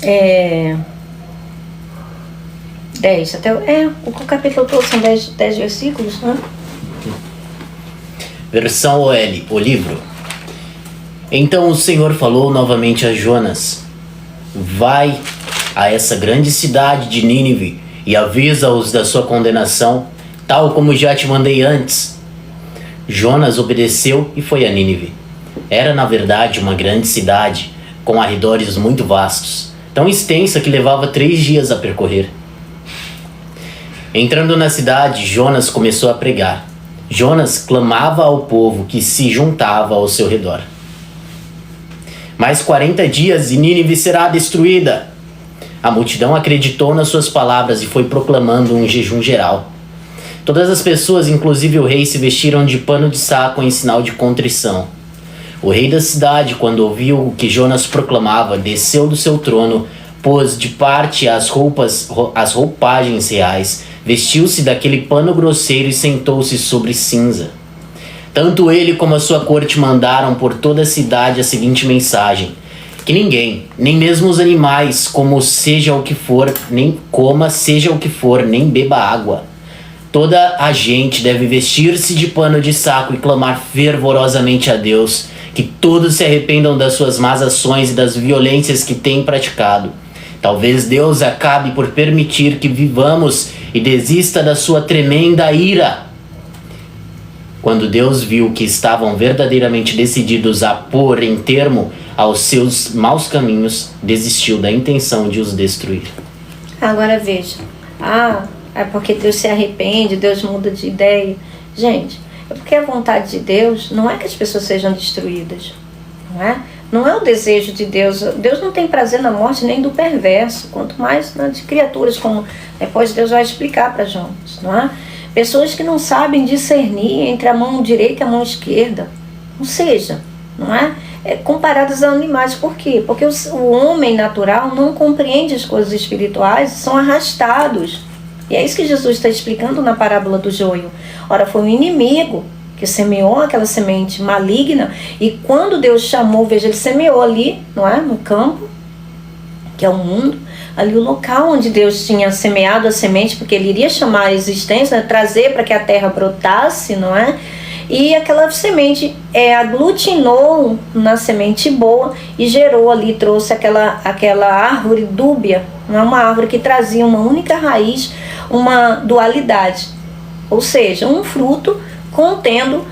É 10, até o capítulo todo são 10 versículos, né? Versão OL, o livro. Então o Senhor falou novamente a Jonas: vai a essa grande cidade de Nínive e avisa-os da sua condenação, tal como já te mandei antes. Jonas obedeceu e foi a Nínive. Era na verdade uma grande cidade, com arredores muito vastos, tão extensa que levava 3 dias a percorrer. Entrando na cidade, Jonas começou a pregar. Jonas clamava ao povo que se juntava ao seu redor. Mais 40 dias e Nínive será destruída. A multidão acreditou nas suas palavras e foi proclamando um jejum geral. Todas as pessoas, inclusive o rei, se vestiram de pano de saco em sinal de contrição. O rei da cidade, quando ouviu o que Jonas proclamava, desceu do seu trono, pôs de parte as roupagens reais, vestiu-se daquele pano grosseiro e sentou-se sobre cinza. Tanto ele como a sua corte mandaram por toda a cidade a seguinte mensagem: que ninguém, nem mesmo os animais, como seja o que for, nem coma seja o que for, nem beba água. Toda a gente deve vestir-se de pano de saco e clamar fervorosamente a Deus, que todos se arrependam das suas más ações e das violências que têm praticado. Talvez Deus acabe por permitir que vivamos e desista da sua tremenda ira. Quando Deus viu que estavam verdadeiramente decididos a pôr em termo aos seus maus caminhos, desistiu da intenção de os destruir. Agora veja. É porque Deus se arrepende, Deus muda de ideia. Gente, é porque a vontade de Deus não é que as pessoas sejam destruídas, não é? Não é o desejo de Deus. Deus não tem prazer na morte nem do perverso, quanto mais de criaturas, como depois Deus vai explicar para Jonas, não é? Pessoas que não sabem discernir entre a mão direita e a mão esquerda, ou seja, não é? Comparadas a animais. Por quê? Porque o homem natural não compreende as coisas espirituais, são arrastados. E é isso que Jesus está explicando na parábola do joio. Ora, foi um inimigo que semeou aquela semente maligna, e quando Deus chamou, veja, ele semeou ali, não é? No campo, que é o mundo, ali o local onde Deus tinha semeado a semente, porque ele iria chamar a existência, né? Trazer para que a terra brotasse, não é? E aquela semente aglutinou na semente boa e gerou ali, trouxe aquela árvore dúbia, não é? Uma árvore que trazia uma única raiz, uma dualidade, ou seja, um fruto contendo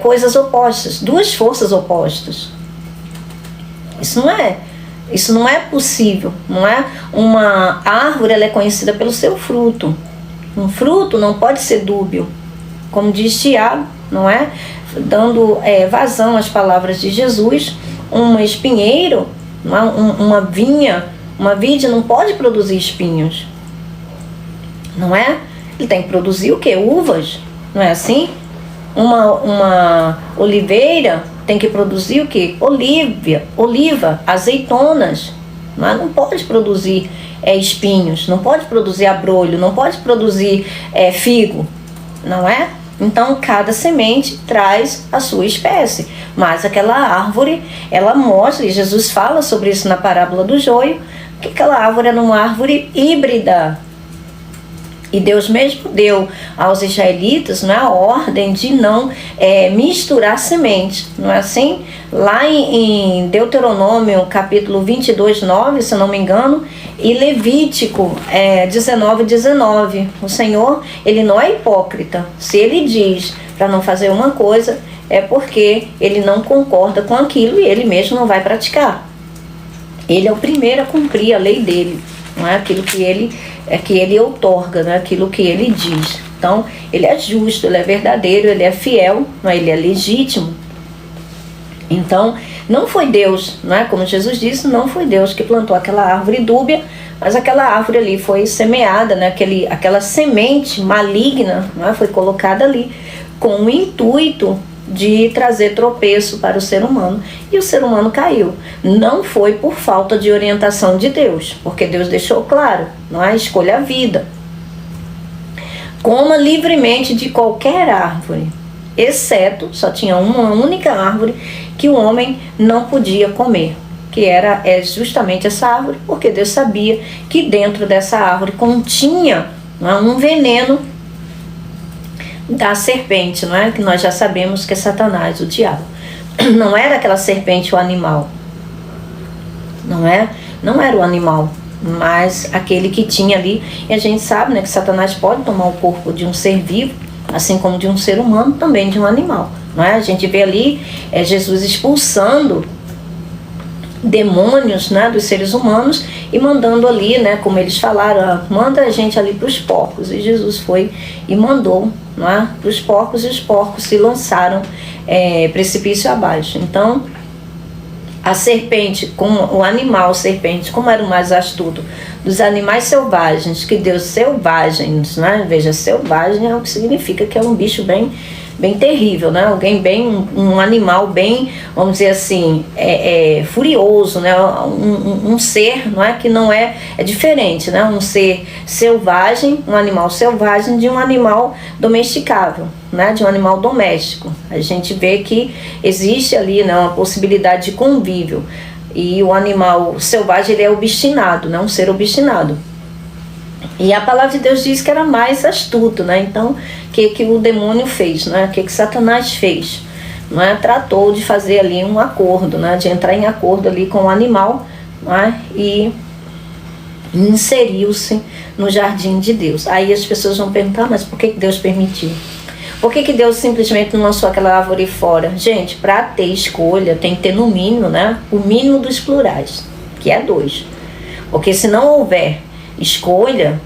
coisas opostas, duas forças opostas. Isso não é possível, não é? Uma árvore, ela é conhecida pelo seu fruto. Um fruto não pode ser dúbio, como diz Tiago, não é? Dando vazão às palavras de Jesus. Um espinheiro, não é? Uma vide não pode produzir espinhos, não é? Ele tem que produzir o quê? Uvas, não é assim? Uma oliveira tem que produzir o quê? Oliva, azeitonas, não é? Não pode produzir espinhos, não pode produzir abrolho, não pode produzir figo, não é? Então, cada semente traz a sua espécie. Mas aquela árvore, ela mostra, e Jesus fala sobre isso na parábola do joio, que aquela árvore era uma árvore híbrida. E Deus mesmo deu aos israelitas, né, a ordem de não misturar sementes. Não é assim? Lá em Deuteronômio, capítulo 22, 9, se eu não me engano, e Levítico 19, 19. O Senhor, Ele não é hipócrita. Se Ele diz para não fazer uma coisa, é porque Ele não concorda com aquilo e Ele mesmo não vai praticar. Ele é o primeiro a cumprir a lei dele, não é? Aquilo que ele outorga, né? Aquilo que ele diz. Então, ele é justo, ele é verdadeiro, ele é fiel, não é? Ele é legítimo. Então, não foi Deus, não é? Como Jesus disse, não foi Deus que plantou aquela árvore dúbia, mas aquela árvore ali foi semeada, né? Aquela semente maligna, não é? Foi colocada ali com o intuito de trazer tropeço para o ser humano, e o ser humano caiu. Não foi por falta de orientação de Deus, porque Deus deixou claro, não é? Escolha a vida. Coma livremente de qualquer árvore, exceto, só tinha uma única árvore que o homem não podia comer, que é justamente essa árvore, porque Deus sabia que dentro dessa árvore continha, não é, um veneno da serpente, não é? Que nós já sabemos que é Satanás, o diabo. Não era aquela serpente o animal, não era o animal, mas aquele que tinha ali. E a gente sabe, né, que Satanás pode tomar o corpo de um ser vivo, assim como de um ser humano, também de um animal, não é? A gente vê ali Jesus expulsando demônios, né, dos seres humanos e mandando ali, né, como eles falaram, manda a gente ali para os porcos. E Jesus foi e mandou, não é, para os porcos, e os porcos se lançaram precipício abaixo. Então, a serpente, o animal serpente, como era o mais astuto dos animais selvagens, que Deus selvagens, né? Veja, selvagem é o que significa que é um bicho bem terrível, né? Alguém um animal bem, vamos dizer assim, furioso, né? Um ser, não é, que não é diferente, né? Um ser selvagem, um animal selvagem de um animal domesticável, né? De um animal doméstico. A gente vê que existe ali, né, uma possibilidade de convívio. E o animal selvagem, ele é obstinado, né? Um ser obstinado. E a palavra de Deus diz que era mais astuto, né? Então, o que o demônio fez, né? O que Satanás fez? Não é? Tratou de fazer ali um acordo, né? De entrar em acordo ali com o animal, não é? E inseriu-se no jardim de Deus. Aí as pessoas vão perguntar, mas por que Deus permitiu? Por que Deus simplesmente não lançou aquela árvore fora? Gente, para ter escolha tem que ter no mínimo, né? O mínimo dos plurais, que é 2. Porque se não houver escolha,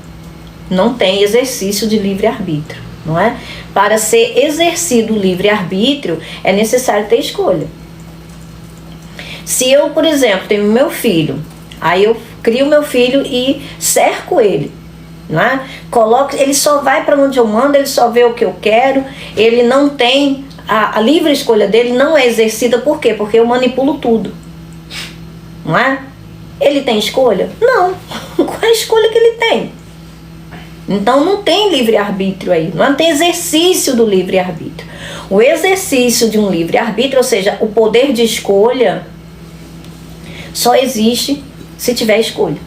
não tem exercício de livre-arbítrio, não é? Para ser exercido o livre-arbítrio, é necessário ter escolha. Se eu, por exemplo, tenho meu filho, aí eu crio meu filho e cerco ele, não é? Ele só vai para onde eu mando, ele só vê o que eu quero, ele não tem a livre escolha dele, não é exercida. Por quê? Porque eu manipulo tudo, não é? Ele tem escolha? Não. Qual é a escolha que ele tem? Então não tem livre-arbítrio aí, não tem exercício do livre-arbítrio. O exercício de um livre-arbítrio, ou seja, o poder de escolha, só existe se tiver escolha,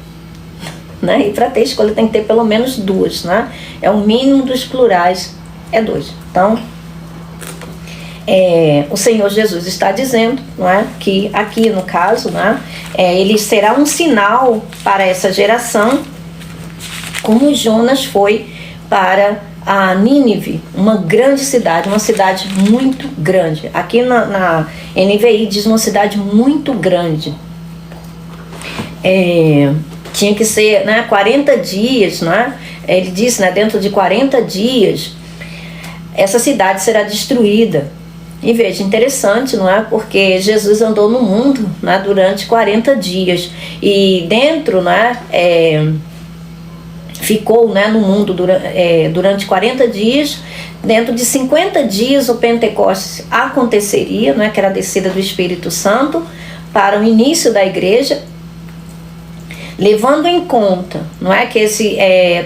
né? E para ter escolha tem que ter pelo menos 2, né? É o mínimo dos plurais, é 2. Então, o Senhor Jesus está dizendo, não é, que aqui no caso, né, ele será um sinal para essa geração, como Jonas foi para a Nínive, uma grande cidade, uma cidade muito grande. Aqui na NVI diz uma cidade muito grande. Tinha que ser, né, 40 dias, né? Ele disse, né, dentro de 40 dias, essa cidade será destruída. E veja, interessante, não é? Porque Jesus andou no mundo, né, durante 40 dias. E dentro, né, ficou, né, no mundo durante 40 dias. Dentro de 50 dias o Pentecostes aconteceria, né, que era a descida do Espírito Santo para o início da igreja. levando em conta, não é, que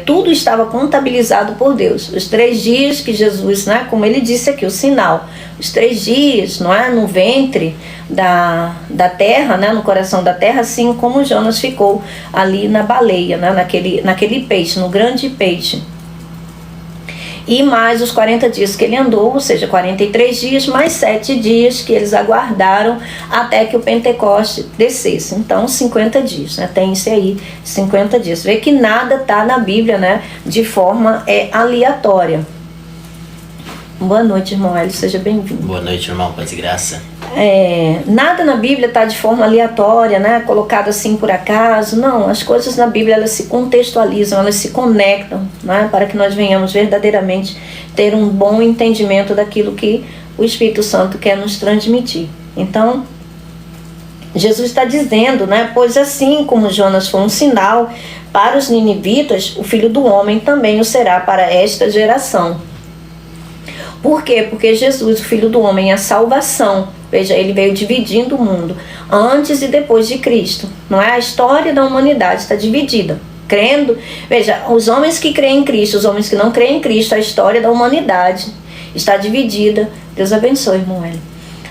tudo estava contabilizado por Deus. Os 3 dias que Jesus, né, como ele disse aqui, o sinal, os 3 dias, não é, no ventre da terra, né, no coração da terra, assim como Jonas ficou ali na baleia, né, naquele peixe, no grande peixe. E mais os 40 dias que ele andou, ou seja, 43 dias, mais 7 dias que eles aguardaram até que o Pentecoste descesse. Então, 50 dias, né? Tem-se aí 50 dias. Vê que nada está na Bíblia, né, de forma aleatória. Boa noite, irmão Hélio, seja bem-vindo. Boa noite, irmão, paz e graça. Nada na Bíblia está de forma aleatória, né, colocado assim por acaso. Não, as coisas na Bíblia, elas se contextualizam, elas se conectam, né, para que nós venhamos verdadeiramente ter um bom entendimento daquilo que o Espírito Santo quer nos transmitir. Então, Jesus está dizendo, né, pois assim como Jonas foi um sinal para os ninivitas, o Filho do Homem também o será para esta geração. Por quê? Porque Jesus, o Filho do Homem, é a salvação. Veja, ele veio dividindo o mundo antes e depois de Cristo. Não é? A história da humanidade está dividida. Crendo, veja, os homens que creem em Cristo, os homens que não creem em Cristo, a história da humanidade está dividida. Deus abençoe, irmão Hélio.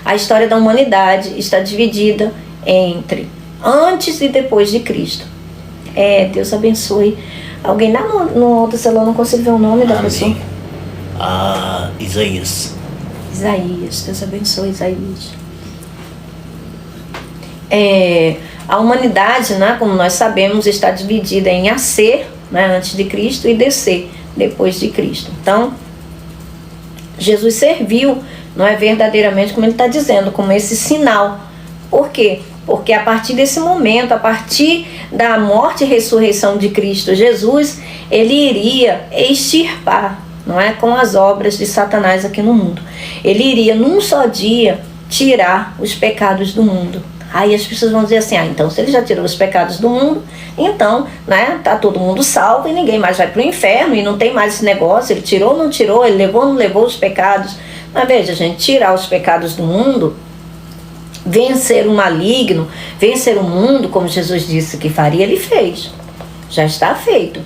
A história da humanidade está dividida entre antes e depois de Cristo. Deus abençoe. Alguém lá no outro celular não consegue ver o nome da pessoa? Isaías. Isaías, Deus abençoe Isaías. A humanidade, né, como nós sabemos, está dividida em nascer, né, antes de Cristo, e descer depois de Cristo. Então, Jesus serviu, não é, verdadeiramente, como ele está dizendo, como esse sinal. Por quê? Porque a partir desse momento, a partir da morte e ressurreição de Cristo Jesus, ele iria extirpar, não é, com as obras de Satanás aqui no mundo. Ele iria num só dia tirar os pecados do mundo. Aí as pessoas vão dizer assim, então se ele já tirou os pecados do mundo, então, né, tá todo mundo salvo e ninguém mais vai para o inferno e não tem mais esse negócio, ele tirou ou não tirou, ele levou ou não levou os pecados. Mas veja, gente, tirar os pecados do mundo, vencer o maligno, vencer o mundo, como Jesus disse que faria, ele fez. Já está feito.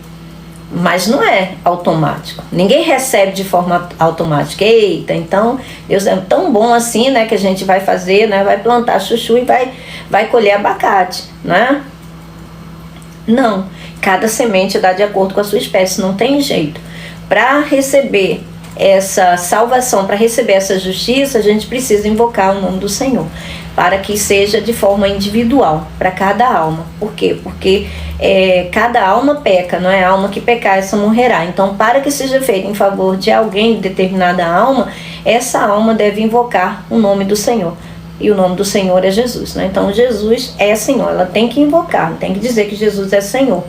Mas não é automático. Ninguém recebe de forma automática. Eita, então Deus é tão bom assim, né, que a gente vai fazer, né, vai plantar chuchu e vai colher abacate, né? Não. Cada semente dá de acordo com a sua espécie, não tem jeito. Para receber essa salvação, para receber essa justiça, a gente precisa invocar o nome do Senhor, para que seja de forma individual, para cada alma. Por quê? Porque cada alma peca, não é? A alma que pecar, essa morrerá. Então, para que seja feito em favor de alguém, de determinada alma, essa alma deve invocar o nome do Senhor. E o nome do Senhor é Jesus, né? Então, Jesus é Senhor. Ela tem que invocar, tem que dizer que Jesus é Senhor.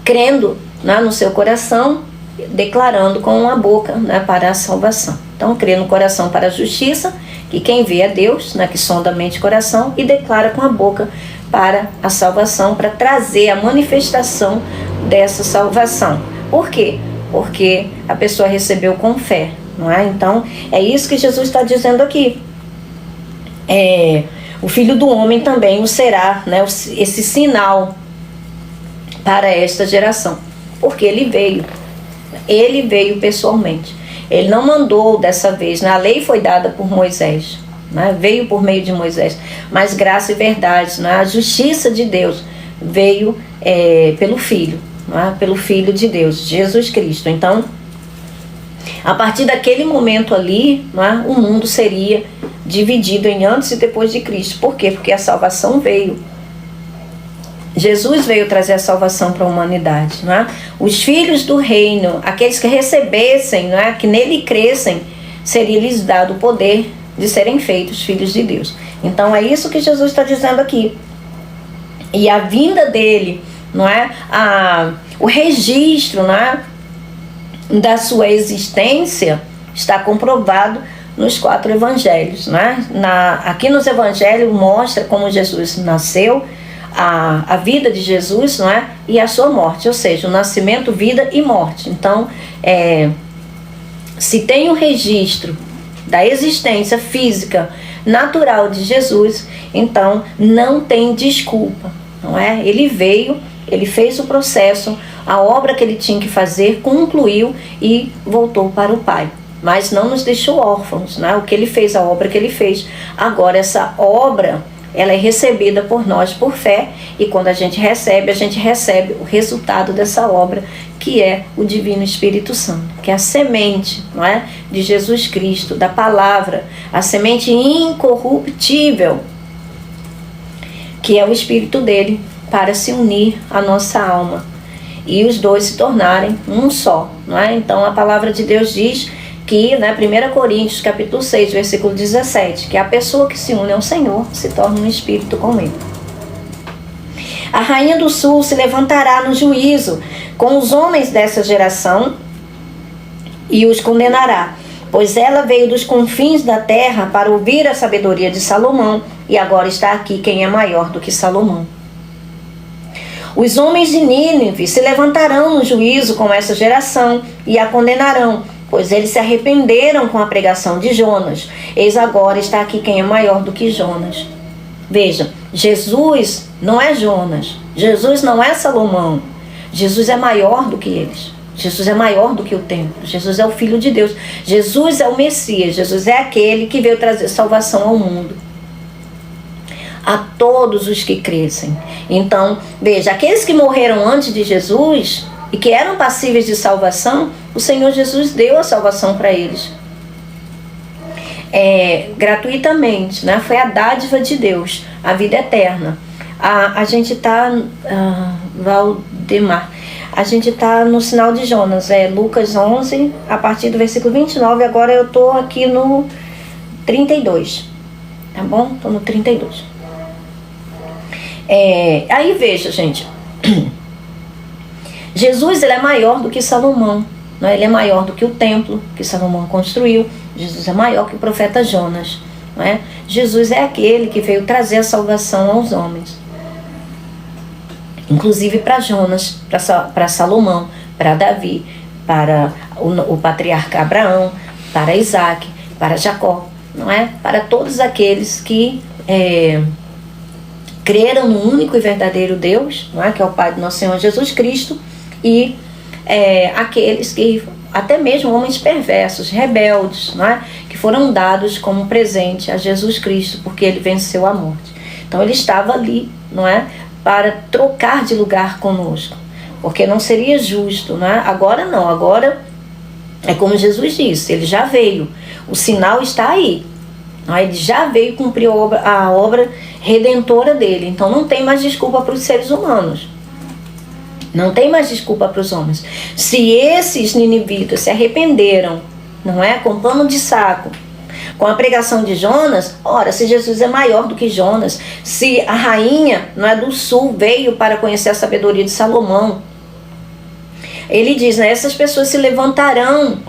Crendo, né, no seu coração, declarando com a boca, né, para a salvação. Então, crê no coração para a justiça, que quem vê é Deus, né, que sonda a mente e coração, e declara com a boca para a salvação, para trazer a manifestação dessa salvação. Por quê? Porque a pessoa recebeu com fé, não é? Então, é isso que Jesus está dizendo aqui. O Filho do Homem também o será, né, esse sinal para esta geração, porque ele veio pessoalmente. Ele não mandou dessa vez, né? A lei foi dada por Moisés, né? Veio por meio de Moisés, mas graça e verdade, né? A justiça de Deus veio pelo Filho, né? Pelo Filho de Deus, Jesus Cristo. Então, a partir daquele momento ali, né, o mundo seria dividido em antes e depois de Cristo. Por quê? Porque a salvação veio. Jesus veio trazer a salvação para a humanidade, não é? Os filhos do reino, aqueles que recebessem, não é? Que nele crescem, seria-lhes dado o poder de serem feitos filhos de Deus. Então é isso que Jesus está dizendo aqui. E a vinda dele, não é? O registro, não é, da sua existência está comprovado nos 4 evangelhos, não é? Aqui nos evangelhos mostra como Jesus nasceu, a vida de Jesus, não é? E a sua morte, ou seja, o nascimento, vida e morte. Então, se tem o registro da existência física natural de Jesus, então não tem desculpa, não é? Ele veio, ele fez o processo, a obra que ele tinha que fazer, concluiu e voltou para o Pai. Mas não nos deixou órfãos, né? O que ele fez, a obra que ele fez. Agora, essa obra, ela é recebida por nós por fé, e quando a gente recebe o resultado dessa obra, que é o Divino Espírito Santo, que é a semente, não é? De Jesus Cristo, da palavra, a semente incorruptível, que é o Espírito dele, para se unir à nossa alma e os dois se tornarem um só, não é? Então a palavra de Deus diz que, né, 1 Coríntios capítulo 6, versículo 17, que a pessoa que se une ao Senhor se torna um espírito com ele. A rainha do sul se levantará no juízo com os homens dessa geração e os condenará, pois ela veio dos confins da terra para ouvir a sabedoria de Salomão, e agora está aqui quem é maior do que Salomão. Os homens de Nínive se levantarão no juízo com essa geração e a condenarão, pois eles se arrependeram com a pregação de Jonas. Eis agora está aqui quem é maior do que Jonas. Veja, Jesus não é Jonas, Jesus não é Salomão, Jesus é maior do que eles. Jesus é maior do que o templo, Jesus é o Filho de Deus, Jesus é o Messias, Jesus é aquele que veio trazer salvação ao mundo, a todos os que crescem. Então, veja, aqueles que morreram antes de Jesus e que eram passíveis de salvação, o Senhor Jesus deu a salvação para eles. Gratuitamente, né? Foi a dádiva de Deus, a vida eterna. A gente está, Valdemar, a gente está no sinal de Jonas, Lucas 11, a partir do versículo 29, agora eu estou aqui no 32, tá bom? Estou no 32. Aí veja, gente, Jesus, ele é maior do que Salomão, né? Ele é maior do que o templo que Salomão construiu. Jesus é maior que o profeta Jonas, né? Jesus é aquele que veio trazer a salvação aos homens, inclusive para Jonas, para Salomão, para Davi, para o patriarca Abraão, para Isaac, para Jacó, não é? Para todos aqueles que creram no único e verdadeiro Deus, não é? Que é o Pai do nosso Senhor Jesus Cristo, e aqueles que, até mesmo homens perversos, rebeldes, não é? Que foram dados como presente a Jesus Cristo, porque ele venceu a morte. Então ele estava ali, não é? Para trocar de lugar conosco, porque não seria justo, não é? Agora não, agora é como Jesus disse, ele já veio, o sinal está aí, ele já veio cumprir a obra redentora dele, então não tem mais desculpa para os seres humanos, não tem mais desculpa para os homens. Se esses ninivitas se arrependeram, não é, com pano de saco, com a pregação de Jonas, ora, se Jesus é maior do que Jonas, se a rainha, não é, do sul veio para conhecer a sabedoria de Salomão, ele diz, né, essas pessoas se levantarão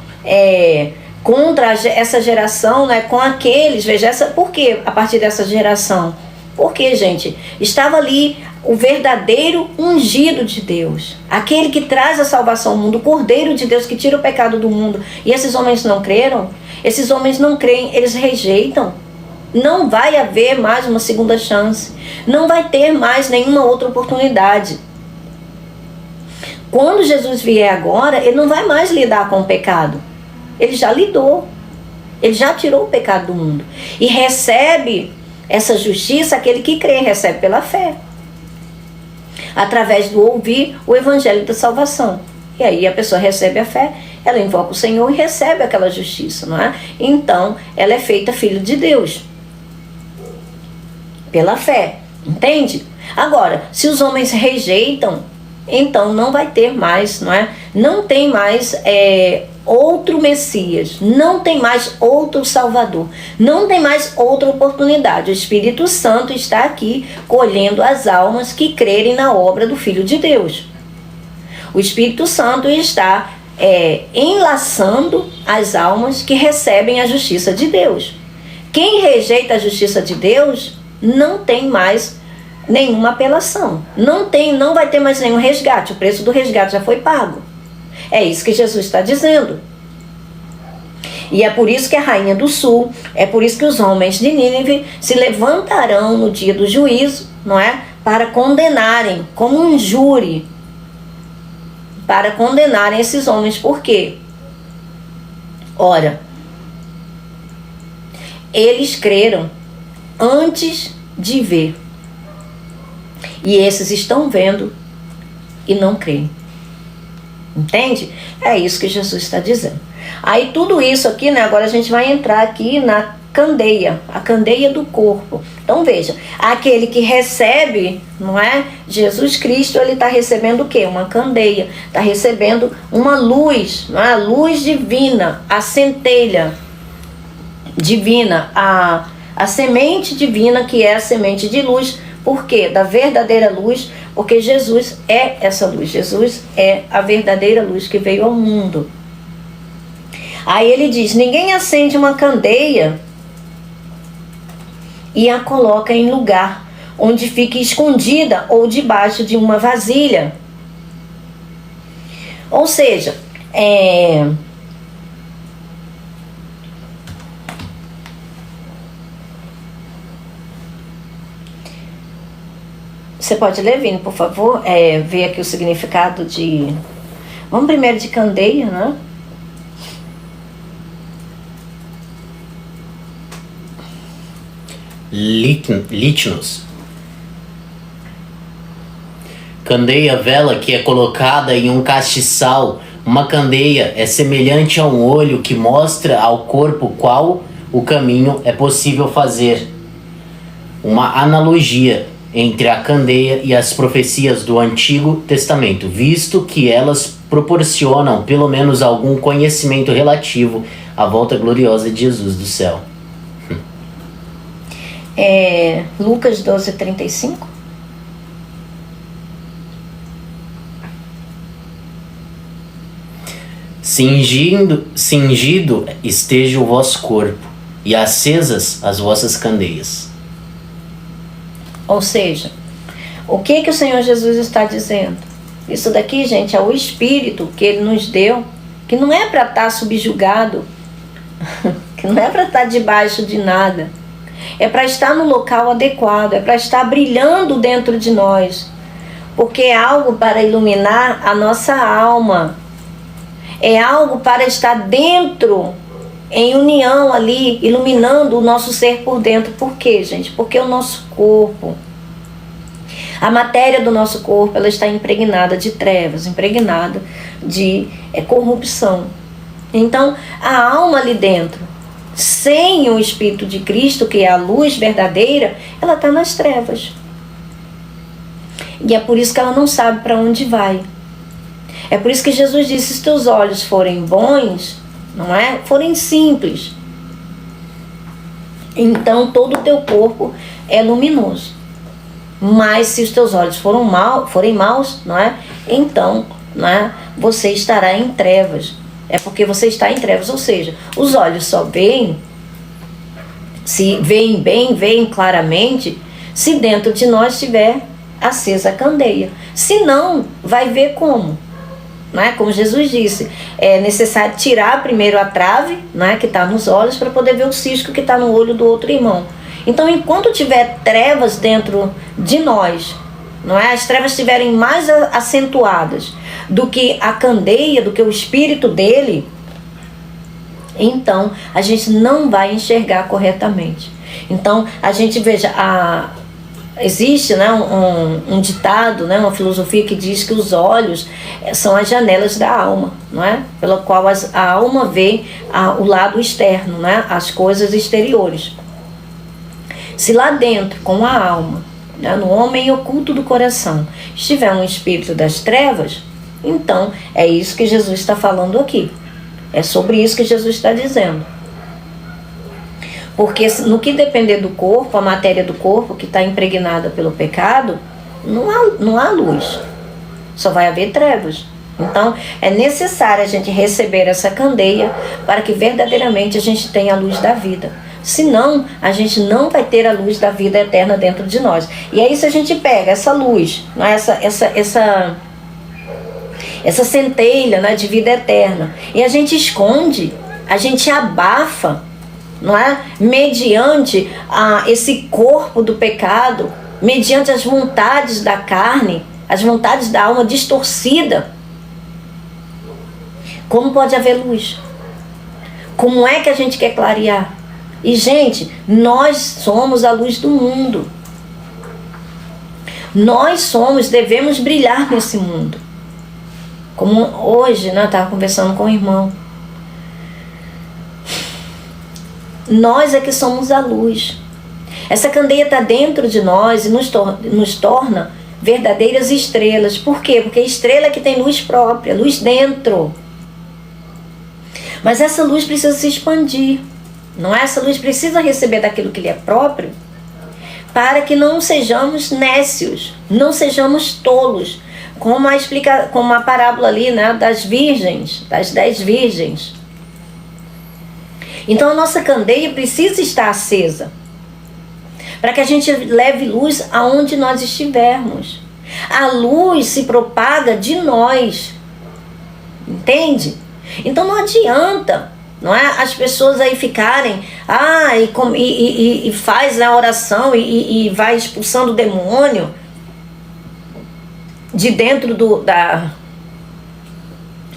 contra essa geração, né, com aqueles, veja, por que a partir dessa geração? Porque, gente, estava ali o verdadeiro ungido de Deus, aquele que traz a salvação ao mundo, o Cordeiro de Deus que tira o pecado do mundo, e esses homens não creram, esses homens não creem, eles rejeitam. Não vai haver mais uma segunda chance, não vai ter mais nenhuma outra oportunidade. Quando Jesus vier agora, ele não vai mais lidar com o pecado, ele já lidou, ele já tirou o pecado do mundo, e recebe essa justiça, aquele que crê, recebe pela fé, através do ouvir o evangelho da salvação. E aí a pessoa recebe a fé, ela invoca o Senhor e recebe aquela justiça, não é? Então, ela é feita filho de Deus, pela fé, entende? Agora, se os homens rejeitam, então não vai ter mais, não é? Não tem mais outro Messias, não tem mais outro Salvador, não tem mais outra oportunidade. O Espírito Santo está aqui colhendo as almas que crerem na obra do Filho de Deus. O Espírito Santo está enlaçando as almas que recebem a justiça de Deus. Quem rejeita a justiça de Deus não tem mais nenhuma apelação, não vai ter mais nenhum resgate, o preço do resgate já foi pago. É isso que Jesus está dizendo. E é por isso que a rainha do sul, é por isso que os homens de Nínive se levantarão no dia do juízo, não é? para condenarem, como um júri, para condenarem esses homens. Por quê? Ora, eles creram antes de ver. E esses estão vendo e não creem. Entende? É isso que Jesus está dizendo. Aí tudo isso aqui, né? Agora a gente vai entrar aqui na candeia, a candeia do corpo. Então veja, aquele que recebe, não é? Jesus Cristo, ele está recebendo o quê? Uma candeia, está recebendo uma luz, não é? A luz divina, a centelha divina, a semente divina, que é a semente de luz. Por quê? Da verdadeira luz, porque Jesus é essa luz. Jesus é a verdadeira luz que veio ao mundo. Aí ele diz: ninguém acende uma candeia e a coloca em lugar onde fique escondida ou debaixo de uma vasilha. Ou seja, você pode ler, Vini, por favor? Ver aqui o significado de... Vamos primeiro de candeia, né? Litnos. Candeia, vela que é colocada em um castiçal. Uma candeia é semelhante a um olho que mostra ao corpo qual o caminho é possível fazer. Uma analogia entre a candeia e as profecias do Antigo Testamento, visto que elas proporcionam pelo menos algum conhecimento relativo à volta gloriosa de Jesus do céu. Lucas 12:35. Cingido esteja o vosso corpo, e acesas as vossas candeias. Ou seja, o que o Senhor Jesus está dizendo? Isso daqui, gente, é o Espírito que Ele nos deu, que não é para estar subjugado, que não é para estar debaixo de nada. É para estar no local adequado, é para estar brilhando dentro de nós, porque é algo para iluminar a nossa alma, é algo para estar dentro, em união ali, iluminando o nosso ser por dentro. Por quê, gente? Porque o nosso corpo, a matéria do nosso corpo, ela está impregnada de trevas, impregnada de corrupção. Então, a alma ali dentro, sem o Espírito de Cristo, que é a luz verdadeira, ela está nas trevas. E é por isso que ela não sabe para onde vai. É por isso que Jesus disse: se teus olhos forem bons, não é? Forem simples, então todo o teu corpo é luminoso. Mas se os teus olhos forem maus, não é? Então, não é? Você estará em trevas. É porque você está em trevas, ou seja, os olhos só veem, se veem bem, veem claramente, se dentro de nós estiver acesa a candeia. Se não, vai ver como? Não é? Como Jesus disse, é necessário tirar primeiro a trave, não é? Que está nos olhos, para poder ver o cisco que está no olho do outro irmão. Então, enquanto tiver trevas dentro de nós, não é? As trevas estiverem mais acentuadas do que a candeia, do que o espírito dele, então a gente não vai enxergar corretamente. Então a gente veja, existe, né, um ditado, né, uma filosofia que diz que os olhos são as janelas da alma, não é? Pela qual a alma vê o lado externo, né, as coisas exteriores. Se lá dentro, com a alma, né, no homem oculto do coração, estiver um espírito das trevas, então é isso que Jesus está falando aqui. É sobre isso que Jesus está dizendo. Porque no que depender do corpo, a matéria do corpo que está impregnada pelo pecado, não há luz. Só vai haver trevas. Então é necessário a gente receber essa candeia para que verdadeiramente a gente tenha a luz da vida. Senão, a gente não vai ter a luz da vida eterna dentro de nós. E aí, se a gente pega essa luz, né, essa centelha, né, de vida eterna, e a gente esconde, a gente abafa, não é? Mediante esse corpo do pecado, mediante as vontades da carne, as vontades da alma distorcida, como pode haver luz? Como é que a gente quer clarear? E, gente, nós somos a luz do mundo. Nós devemos brilhar nesse mundo. Como hoje, né, eu estava conversando com o irmão. Nós é que somos a luz. Essa candeia está dentro de nós e nos torna verdadeiras estrelas. Por quê? Porque a estrela é que tem luz própria, luz dentro. Mas essa luz precisa se expandir. Não é? Essa luz precisa receber daquilo que lhe é próprio, para que não sejamos nécios, não sejamos tolos, como a parábola ali, né, das virgens, das 10 virgens. Então a nossa candeia precisa estar acesa, para que a gente leve luz aonde nós estivermos. A luz se propaga de nós, entende? Então não adianta, não é, as pessoas aí ficarem e faz a oração e vai expulsando o demônio de dentro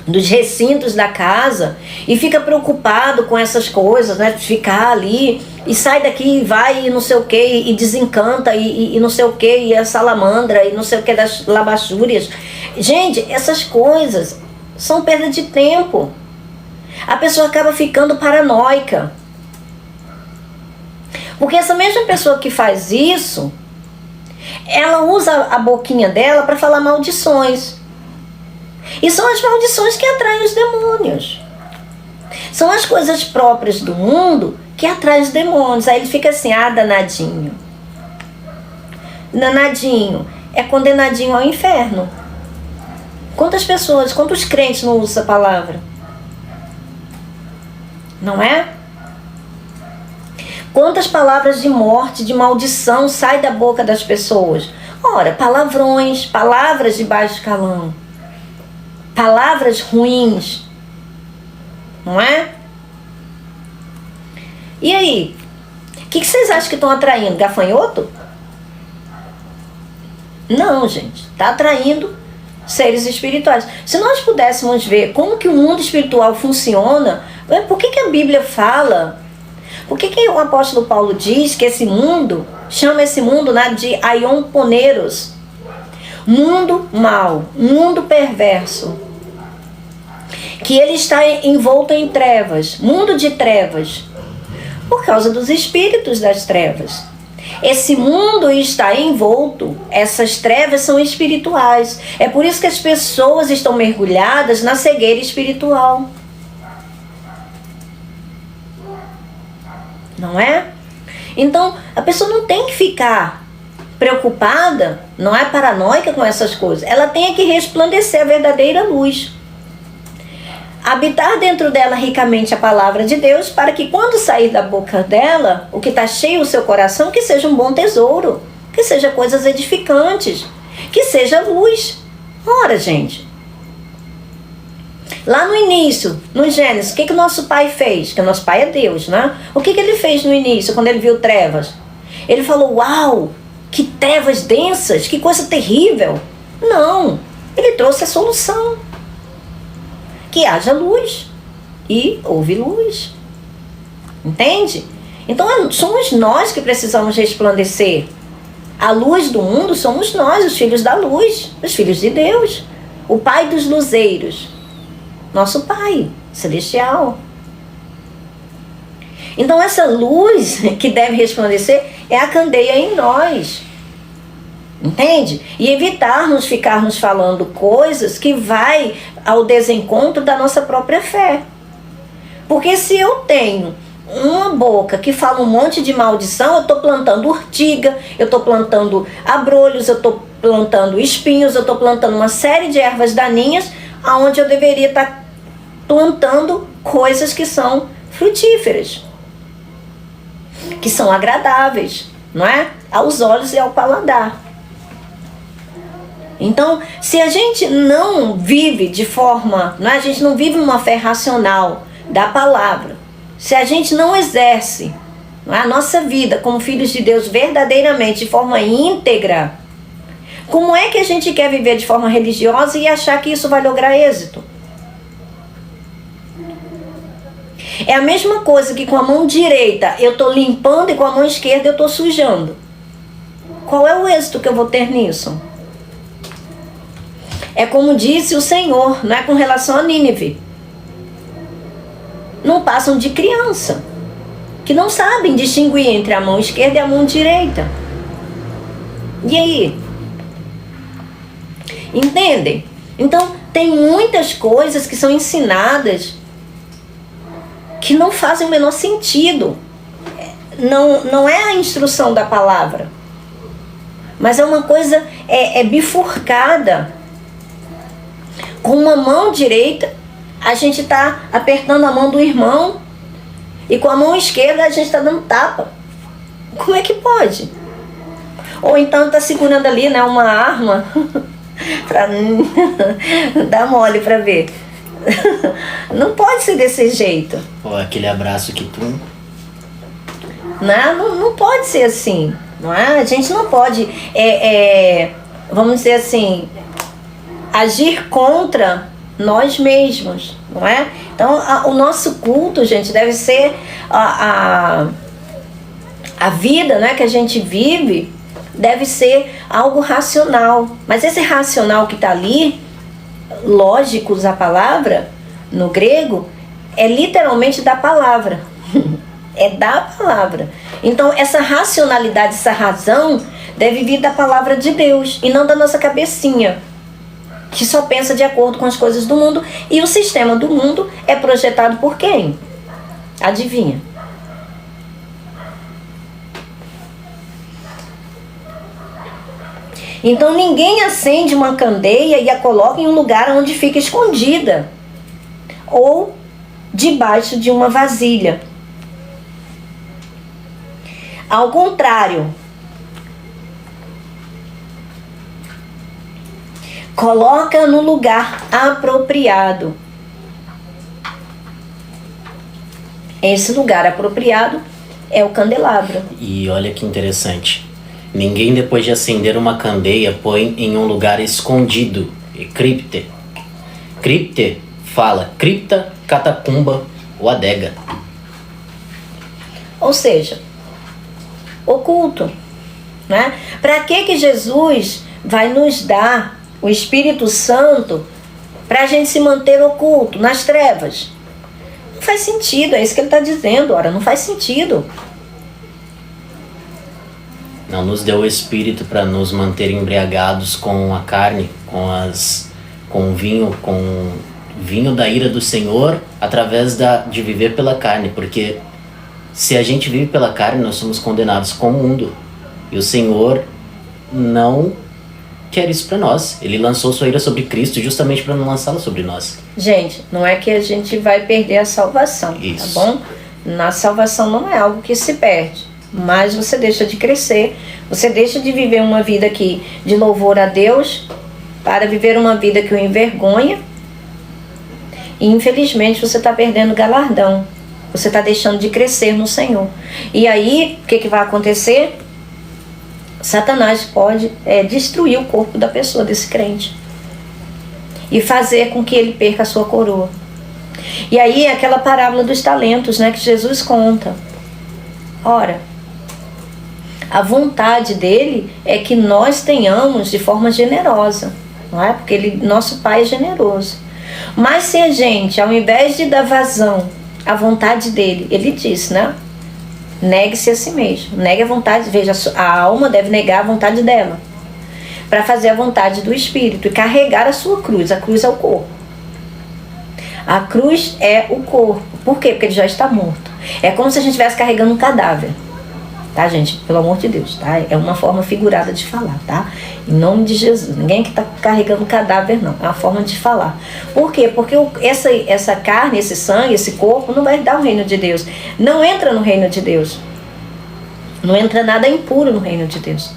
dos recintos da casa e fica preocupado com essas coisas, né? Ficar ali e sai daqui e vai e não sei o que e desencanta e não sei o que e a salamandra e não sei o que das labachúrias. Gente, essas coisas são perda de tempo. A pessoa acaba ficando paranoica. Porque essa mesma pessoa que faz isso, ela usa a boquinha dela para falar maldições. E são as maldições que atraem os demônios. São as coisas próprias do mundo que atraem os demônios. Aí ele fica assim, danadinho. Danadinho é condenadinho ao inferno. Quantas pessoas, quantos crentes não usam essa palavra? Não é? Quantas palavras de morte, de maldição saem da boca das pessoas? Ora, palavrões, palavras de baixo escalão, palavras ruins, não é? E aí? O que vocês acham que estão atraindo? Gafanhoto? Não, gente. Está atraindo seres espirituais. Se nós pudéssemos ver como que o mundo espiritual funciona, por que a Bíblia fala? Por que o apóstolo Paulo diz que esse mundo, chama esse mundo, né, de aion poneros, mundo mau, mundo perverso, que ele está envolto em trevas, mundo de trevas, por causa dos espíritos das trevas. Esse mundo está envolto, essas trevas são espirituais. É por isso que as pessoas estão mergulhadas na cegueira espiritual. Não é? Então, a pessoa não tem que ficar preocupada, não é paranoica com essas coisas. Ela tem que resplandecer a verdadeira luz. Habitar dentro dela ricamente a palavra de Deus, para que quando sair da boca dela, o que está cheio no seu coração, que seja um bom tesouro, que seja coisas edificantes, que seja luz. Ora, gente, lá no início, no Gênesis, o que o nosso pai fez? Porque o nosso pai é Deus, né? O que ele fez no início, quando ele viu trevas? Ele falou, uau, que trevas densas, que coisa terrível. Não, ele trouxe a solução. Que haja luz. E houve luz. Entende? Então somos nós que precisamos resplandecer. A luz do mundo somos nós, os filhos da luz, os filhos de Deus. O Pai dos luzeiros. Nosso Pai celestial. Então essa luz que deve resplandecer é a candeia em nós. Entende? E evitarmos ficarmos falando coisas que vai ao desencontro da nossa própria fé. Porque se eu tenho uma boca que fala um monte de maldição, eu estou plantando urtiga, eu estou plantando abrolhos, eu estou plantando espinhos, eu estou plantando uma série de ervas daninhas, aonde eu deveria estar plantando coisas que são frutíferas, que são agradáveis, não é? Aos olhos e ao paladar. Então, se a gente não vive de forma, não é? A gente não vive uma fé racional da palavra, se a gente não exerce não é? A nossa vida como filhos de Deus verdadeiramente, de forma íntegra, como é que a gente quer viver de forma religiosa e achar que isso vai lograr êxito? É a mesma coisa que com a mão direita eu estou limpando e com a mão esquerda eu estou sujando. Qual é o êxito que eu vou ter nisso? É como disse o Senhor, não é, com relação a Nínive. Não passam de criança, que não sabem distinguir entre a mão esquerda e a mão direita. E aí? Entendem? Então, tem muitas coisas que são ensinadas que não fazem o menor sentido. Não é a instrução da palavra, mas é uma coisa bifurcada. Com uma mão direita, a gente está apertando a mão do irmão e com a mão esquerda a gente está dando tapa. Como é que pode? Ou então está segurando ali, né, uma arma para dar mole para ver. Não pode ser desse jeito. Ou aquele abraço que tu... Não pode ser assim. Não é? A gente não pode, vamos dizer assim, agir contra nós mesmos, não é? Então, o nosso culto, gente, deve ser a vida, né, que a gente vive, deve ser algo racional. Mas esse racional que está ali, lógicos, a palavra, no grego, é literalmente da palavra. É da palavra. Então, essa racionalidade, essa razão, deve vir da palavra de Deus e não da nossa cabecinha, que só pensa de acordo com as coisas do mundo. E o sistema do mundo é projetado por quem? Adivinha? Então ninguém acende uma candeia e a coloca em um lugar onde fica escondida ou debaixo de uma vasilha. Ao contrário, coloca no lugar apropriado. Esse lugar apropriado é o candelabro. E olha que interessante. Ninguém, depois de acender uma candeia, põe em um lugar escondido. E cripte. Cripte fala cripta, catacumba ou adega. Ou seja, oculto, né? Para que Jesus vai nos dar o Espírito Santo para a gente se manter oculto, nas trevas? Não faz sentido, é isso que ele está dizendo, ora, não faz sentido. Não nos deu o Espírito para nos manter embriagados com a carne, com o vinho da ira do Senhor, através de viver pela carne, porque se a gente vive pela carne, nós somos condenados com o mundo. E o Senhor não quer isso para nós. Ele lançou sua ira sobre Cristo justamente para não lançá-la sobre nós. Gente, não é que a gente vai perder a salvação, Isso. Tá bom? Na salvação não é algo que se perde, mas você deixa de crescer, você deixa de viver uma vida aqui de louvor a Deus para viver uma vida que o envergonha, e infelizmente você está perdendo galardão. Você está deixando de crescer no Senhor. E aí, o que vai acontecer? Satanás pode destruir o corpo da pessoa, desse crente, e fazer com que ele perca a sua coroa. E aí, aquela parábola dos talentos, né, que Jesus conta. Ora, a vontade dele é que nós tenhamos de forma generosa, não é? Porque nosso Pai é generoso. Mas se a gente, ao invés de dar vazão a vontade dele, ele disse, né? Negue-se a si mesmo, negue a vontade, veja, a alma deve negar a vontade dela, para fazer a vontade do Espírito e carregar a sua cruz. A cruz é o corpo. A cruz é o corpo. Por quê? Porque ele já está morto. É como se a gente estivesse carregando um cadáver. Tá, gente? Pelo amor de Deus, tá? É uma forma figurada de falar, tá? Em nome de Jesus. Ninguém que está carregando cadáver, não. É uma forma de falar. Por quê? Porque essa carne, esse sangue, esse corpo não vai dar o reino de Deus. Não entra no reino de Deus. Não entra nada impuro no reino de Deus.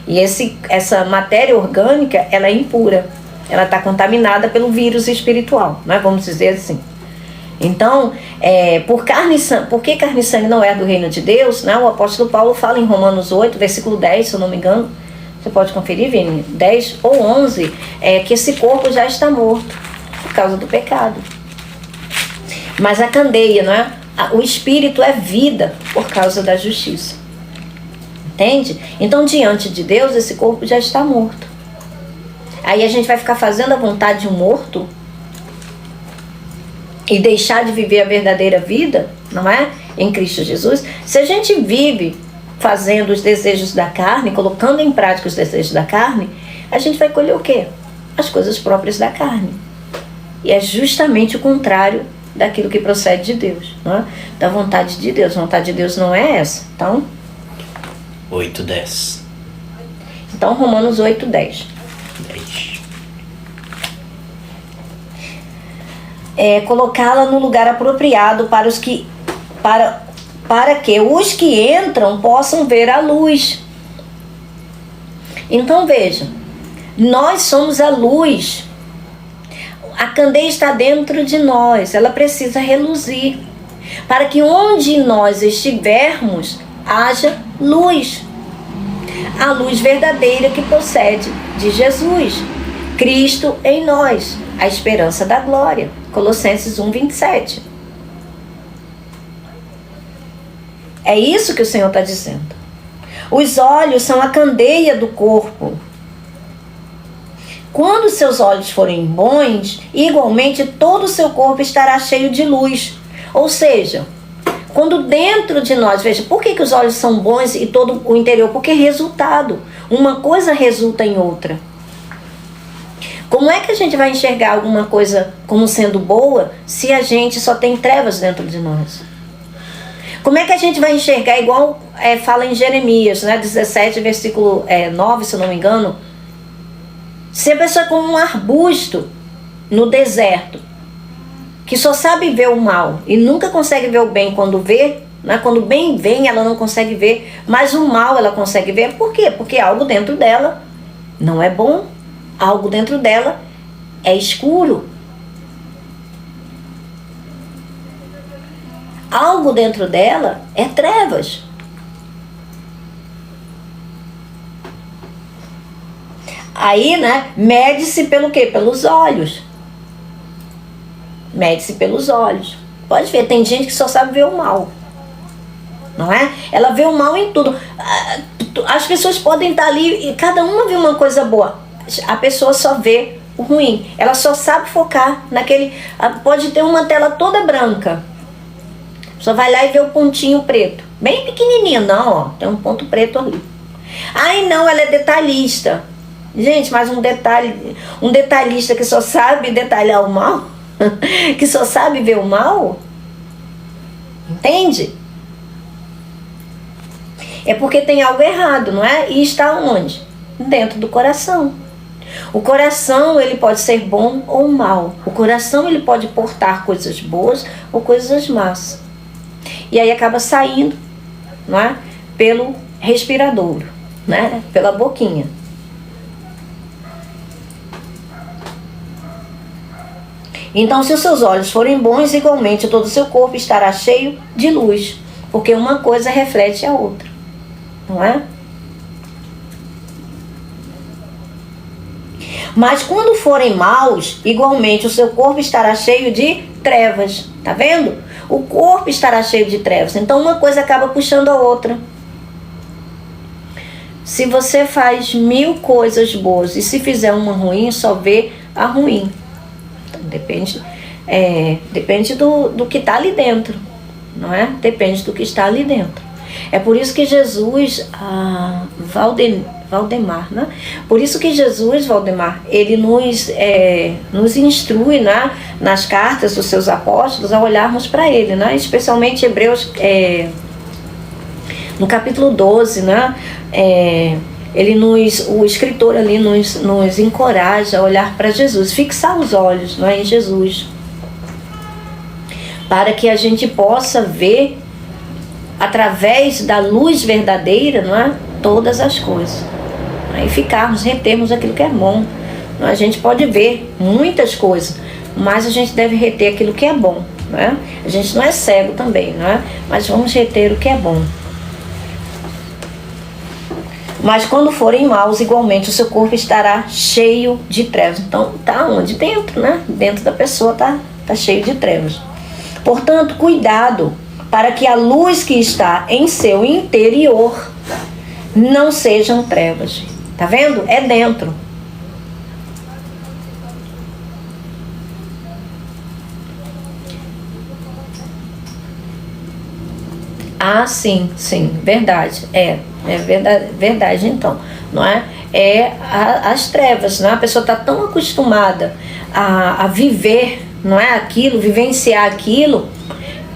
E essa matéria orgânica, ela é impura. Ela está contaminada pelo vírus espiritual, né? Vamos dizer assim. Então, por que carne e sangue não é do reino de Deus? Né? O apóstolo Paulo fala em Romanos 8, versículo 10, se eu não me engano. Você pode conferir, Vini, 10 ou 11, que esse corpo já está morto por causa do pecado. Mas a candeia, não é? O espírito é vida por causa da justiça. Entende? Então, diante de Deus, esse corpo já está morto. Aí a gente vai ficar fazendo a vontade de um morto e deixar de viver a verdadeira vida, não é? Em Cristo Jesus. Se a gente vive fazendo os desejos da carne, colocando em prática os desejos da carne, a gente vai colher o quê? As coisas próprias da carne. E é justamente o contrário daquilo que procede de Deus, não é? Da vontade de Deus. A vontade de Deus não é essa. Então, 8:10. Então, Romanos 8:10. 10. Colocá-la no lugar apropriado para que os que entram possam ver a luz. Então veja, nós somos a luz. A candeia está dentro de nós, ela precisa reluzir, para que onde nós estivermos haja luz. A luz verdadeira que procede de Jesus, Cristo em nós, a esperança da glória. Colossenses 1:27. É isso que o Senhor está dizendo. Os olhos são a candeia do corpo. Quando seus olhos forem bons, igualmente todo o seu corpo estará cheio de luz. Ou seja, quando dentro de nós, veja, por que os olhos são bons e todo o interior? Porque é resultado. Uma coisa resulta em outra. Como é que a gente vai enxergar alguma coisa como sendo boa se a gente só tem trevas dentro de nós? Como é que a gente vai enxergar, igual fala em Jeremias, né, 17, versículo 9, se eu não me engano, se a pessoa é como um arbusto no deserto, que só sabe ver o mal e nunca consegue ver o bem quando vê, né, quando o bem vem ela não consegue ver, mas o mal ela consegue ver. Por quê? Porque algo dentro dela não é bom, algo dentro dela é escuro. Algo dentro dela é trevas. Aí, né, mede-se pelo quê? Pelos olhos. Mede-se pelos olhos. Pode ver, tem gente que só sabe ver o mal. Não é? Ela vê o mal em tudo. As pessoas podem estar ali e cada uma vê uma coisa boa. A pessoa só vê o ruim. Ela só sabe focar naquele... Pode ter uma tela toda branca. Só vai lá e vê o pontinho preto. Bem pequenininho. Não, ó, tem um ponto preto ali. Ai, não, ela é detalhista. Gente, mas um detalhista que só sabe detalhar o mal, que só sabe ver o mal, entende? É porque tem algo errado, não é? E está onde? Dentro do coração. O coração, ele pode ser bom ou mal. O coração, ele pode portar coisas boas ou coisas más. E aí acaba saindo, não é? Pelo respiradouro, né? Pela boquinha. Então, se os seus olhos forem bons, igualmente todo o seu corpo estará cheio de luz, porque uma coisa reflete a outra, não é? Mas quando forem maus, igualmente o seu corpo estará cheio de trevas, tá vendo? O corpo estará cheio de trevas, então uma coisa acaba puxando a outra. Se você faz 1000 coisas boas e se fizer uma ruim, só vê a ruim. Depende do que está ali dentro, não é? Depende do que está ali dentro. É por isso que Jesus, Valdemar, né? Por isso que Jesus, Valdemar, ele nos instrui, né, nas cartas dos seus apóstolos a olharmos para ele, né? Especialmente Hebreus, no capítulo 12, né? O escritor ali nos encoraja a olhar para Jesus, fixar os olhos, não é, em Jesus, para que a gente possa ver através da luz verdadeira, não é, todas as coisas, e retermos aquilo que é bom. A gente pode ver muitas coisas, mas a gente deve reter aquilo que é bom, né? A gente não é cego também, né? Mas vamos reter o que é bom. Mas quando forem maus, igualmente o seu corpo estará cheio de trevas. Então, tá onde? Dentro, né? Dentro da pessoa tá cheio de trevas. Portanto, cuidado para que a luz que está em seu interior não sejam trevas. Tá vendo? É dentro. Ah, sim, verdade. É verdade então, não é? As trevas, não é? A pessoa está tão acostumada a viver, não é? Aquilo, vivenciar aquilo,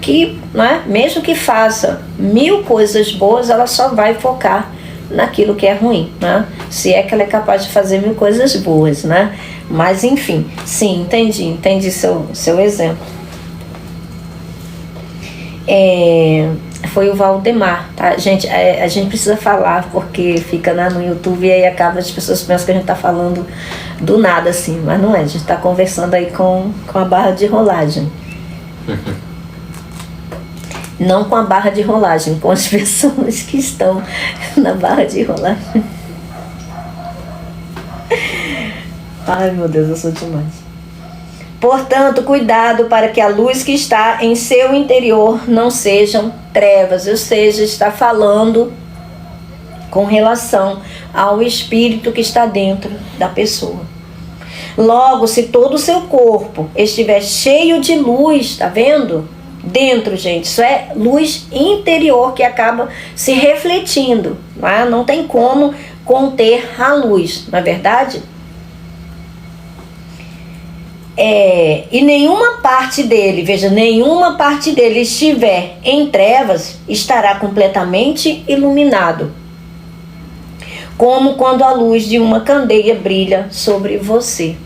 que, não é? Mesmo que faça 1000 coisas boas, ela só vai focar naquilo que é ruim, né? Se é que ela é capaz de fazer 1000 coisas boas, né? Mas enfim, sim, entendi seu exemplo. Foi o Valdemar, tá? Gente, a gente precisa falar porque fica no YouTube e aí acaba, as pessoas pensam que a gente tá falando do nada assim, mas não é, a gente tá conversando aí com a barra de rolagem. Não com a barra de rolagem, com as pessoas que estão na barra de rolagem. Ai, meu Deus, eu sou demais. Portanto, cuidado para que a luz que está em seu interior não sejam trevas, ou seja, está falando com relação ao espírito que está dentro da pessoa. Logo, se todo o seu corpo estiver cheio de luz, tá vendo? Dentro, gente, isso é luz interior que acaba se refletindo, não é? Não tem como conter a luz, não é verdade? E nenhuma parte dele, veja, nenhuma parte dele estiver em trevas, estará completamente iluminado, como quando a luz de uma candeia brilha sobre você.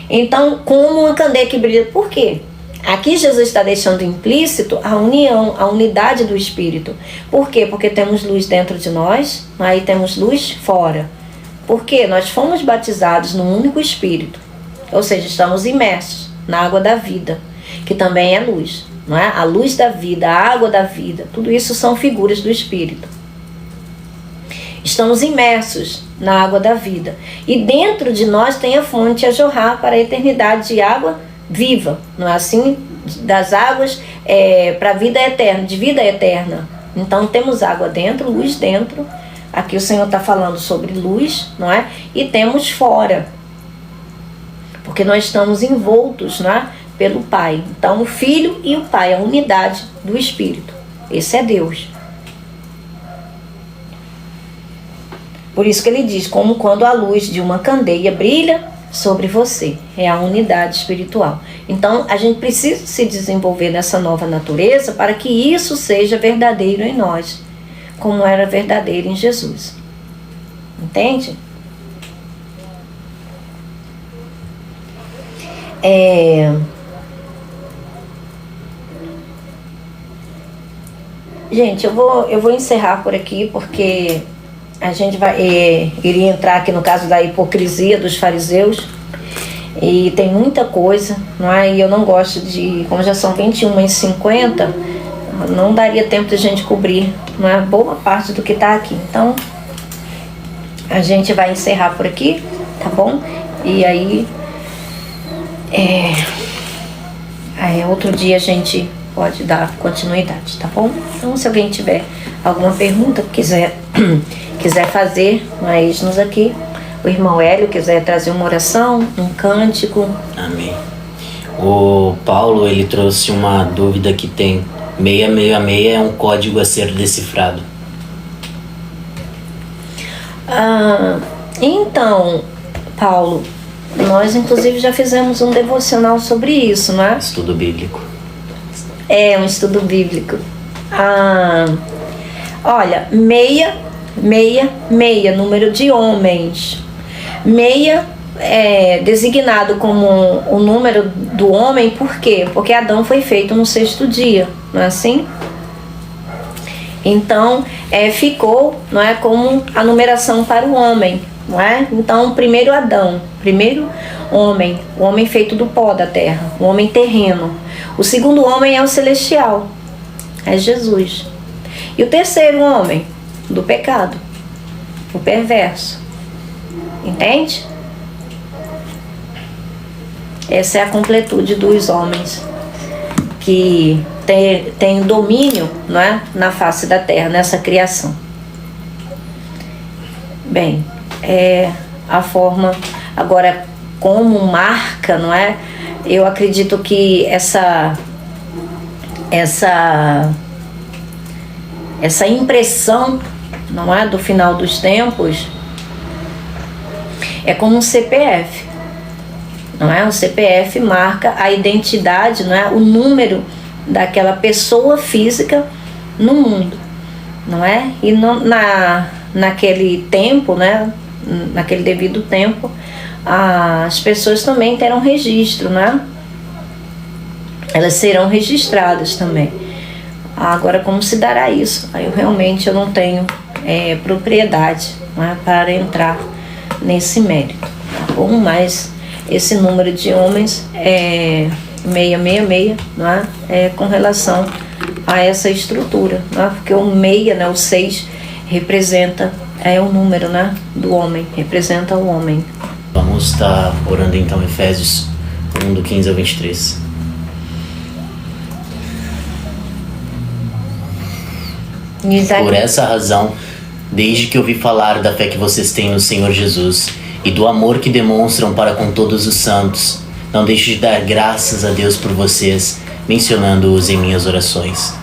Então, como uma candeia que brilha, por quê? Aqui Jesus está deixando implícito a união, a unidade do Espírito. Por quê? Porque temos luz dentro de nós, aí temos luz fora. Por quê? Nós fomos batizados num único Espírito. Ou seja, estamos imersos na água da vida, que também é luz, não é? A luz da vida, a água da vida, tudo isso são figuras do Espírito. Estamos imersos na água da vida. E dentro de nós tem a fonte a jorrar para a eternidade de água viva, não é assim? Das águas para a vida eterna, de vida eterna. Então temos água dentro, luz dentro. Aqui o Senhor está falando sobre luz, não é? E temos fora. Porque nós estamos envoltos, não é? Pelo Pai. Então o Filho e o Pai, a unidade do Espírito. Esse é Deus. Por isso que ele diz, como quando a luz de uma candeia brilha sobre você. É a unidade espiritual. Então a gente precisa se desenvolver nessa nova natureza para que isso seja verdadeiro em nós, como era verdadeiro em Jesus. Entende? Gente, eu vou encerrar por aqui porque a gente iria entrar aqui no caso da hipocrisia dos fariseus e tem muita coisa, não é? E eu não gosto de, como já são 21h50, não daria tempo de a gente cobrir, não é? Boa parte do que está aqui. Então a gente vai encerrar por aqui, tá bom? E aí outro dia a gente pode dar continuidade, tá bom? Então, se alguém tiver alguma pergunta, quiser fazer, nós nos aqui. O irmão Hélio quiser trazer uma oração, um cântico. Amém. O Paulo, ele trouxe uma dúvida que tem 666 é um código a ser decifrado. Então, Paulo, nós inclusive já fizemos um devocional sobre isso, não é? Estudo bíblico. Um estudo bíblico. Olha, 666, número de homens. 6 é designado como o número do homem, por quê? Porque Adão foi feito no 6º dia, não é assim? Então, ficou, não é, como a numeração para o homem. não é? Então, o primeiro Adão, primeiro homem, o homem feito do pó da terra, o homem terreno. O segundo homem é o celestial, é Jesus. E o terceiro homem, do pecado, o perverso. Entende? Essa é a completude dos homens que tem domínio, não é? Na face da terra, nessa criação. Bem, a forma, agora, como marca, não é? Eu acredito que essa impressão, não é? Do final dos tempos, é como um CPF. Não é? O CPF marca a identidade, não é? O número daquela pessoa física no mundo, não é? E naquele tempo, né? Naquele devido tempo, as pessoas também terão registro, né? Elas serão registradas também. Agora, como se dará isso? Aí eu não tenho propriedade, não é? Para entrar nesse mérito, tá bom? Mas esse número de homens é 666, não é? Com relação a essa estrutura, não é? Porque o 6, né? O 6 representa, o número, né? Do homem, representa o homem. Vamos estar orando então Efésios 1, do 15 ao 23. Por essa razão, desde que ouvi falar da fé que vocês têm no Senhor Jesus e do amor que demonstram para com todos os santos, não deixo de dar graças a Deus por vocês, mencionando-os em minhas orações.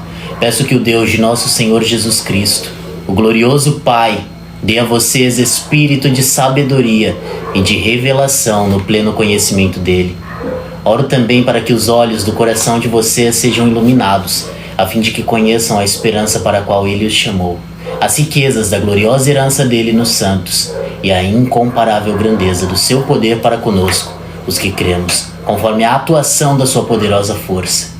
Peço que o Deus de nosso Senhor Jesus Cristo, o glorioso Pai, dê a vocês espírito de sabedoria e de revelação no pleno conhecimento dele. Oro também para que os olhos do coração de vocês sejam iluminados, a fim de que conheçam a esperança para a qual ele os chamou, as riquezas da gloriosa herança dele nos santos e a incomparável grandeza do seu poder para conosco, os que cremos, conforme a atuação da sua poderosa força.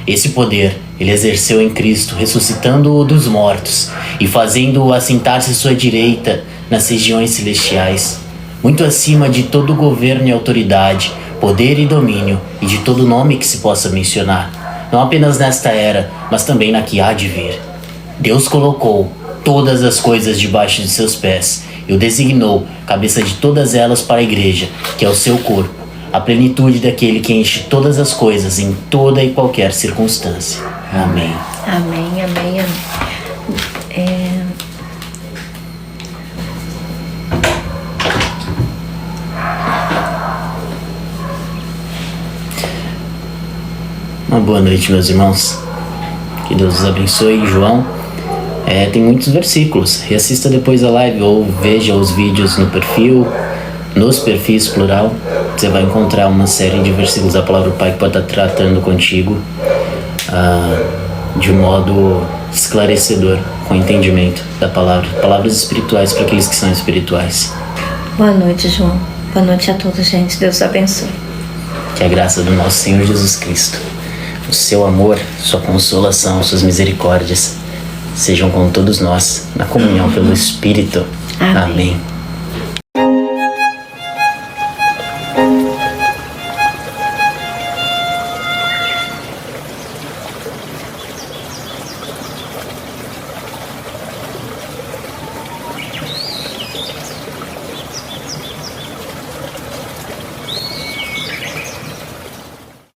Esse poder ele exerceu em Cristo, ressuscitando-o dos mortos e fazendo-o assentar-se à sua direita nas regiões celestiais, muito acima de todo governo e autoridade, poder e domínio e de todo nome que se possa mencionar, não apenas nesta era, mas também na que há de vir. Deus colocou todas as coisas debaixo de seus pés e o designou cabeça de todas elas para a igreja, que é o seu corpo, a plenitude daquele que enche todas as coisas em toda e qualquer circunstância. Amém. Amém, amém, amém. Uma boa noite, meus irmãos. Que Deus os abençoe. João, tem muitos versículos. Reassista depois a live ou veja os vídeos no perfil, nos perfis plural. Você vai encontrar uma série de versículos da palavra do Pai que pode estar tratando contigo de modo esclarecedor, com entendimento da palavra. Palavras espirituais para aqueles que são espirituais. Boa noite, João. Boa noite a todos, gente. Deus abençoe. Que a graça do nosso Senhor Jesus Cristo, o seu amor, sua consolação, suas misericórdias sejam com todos nós, na comunhão pelo Espírito. Amém. Amém.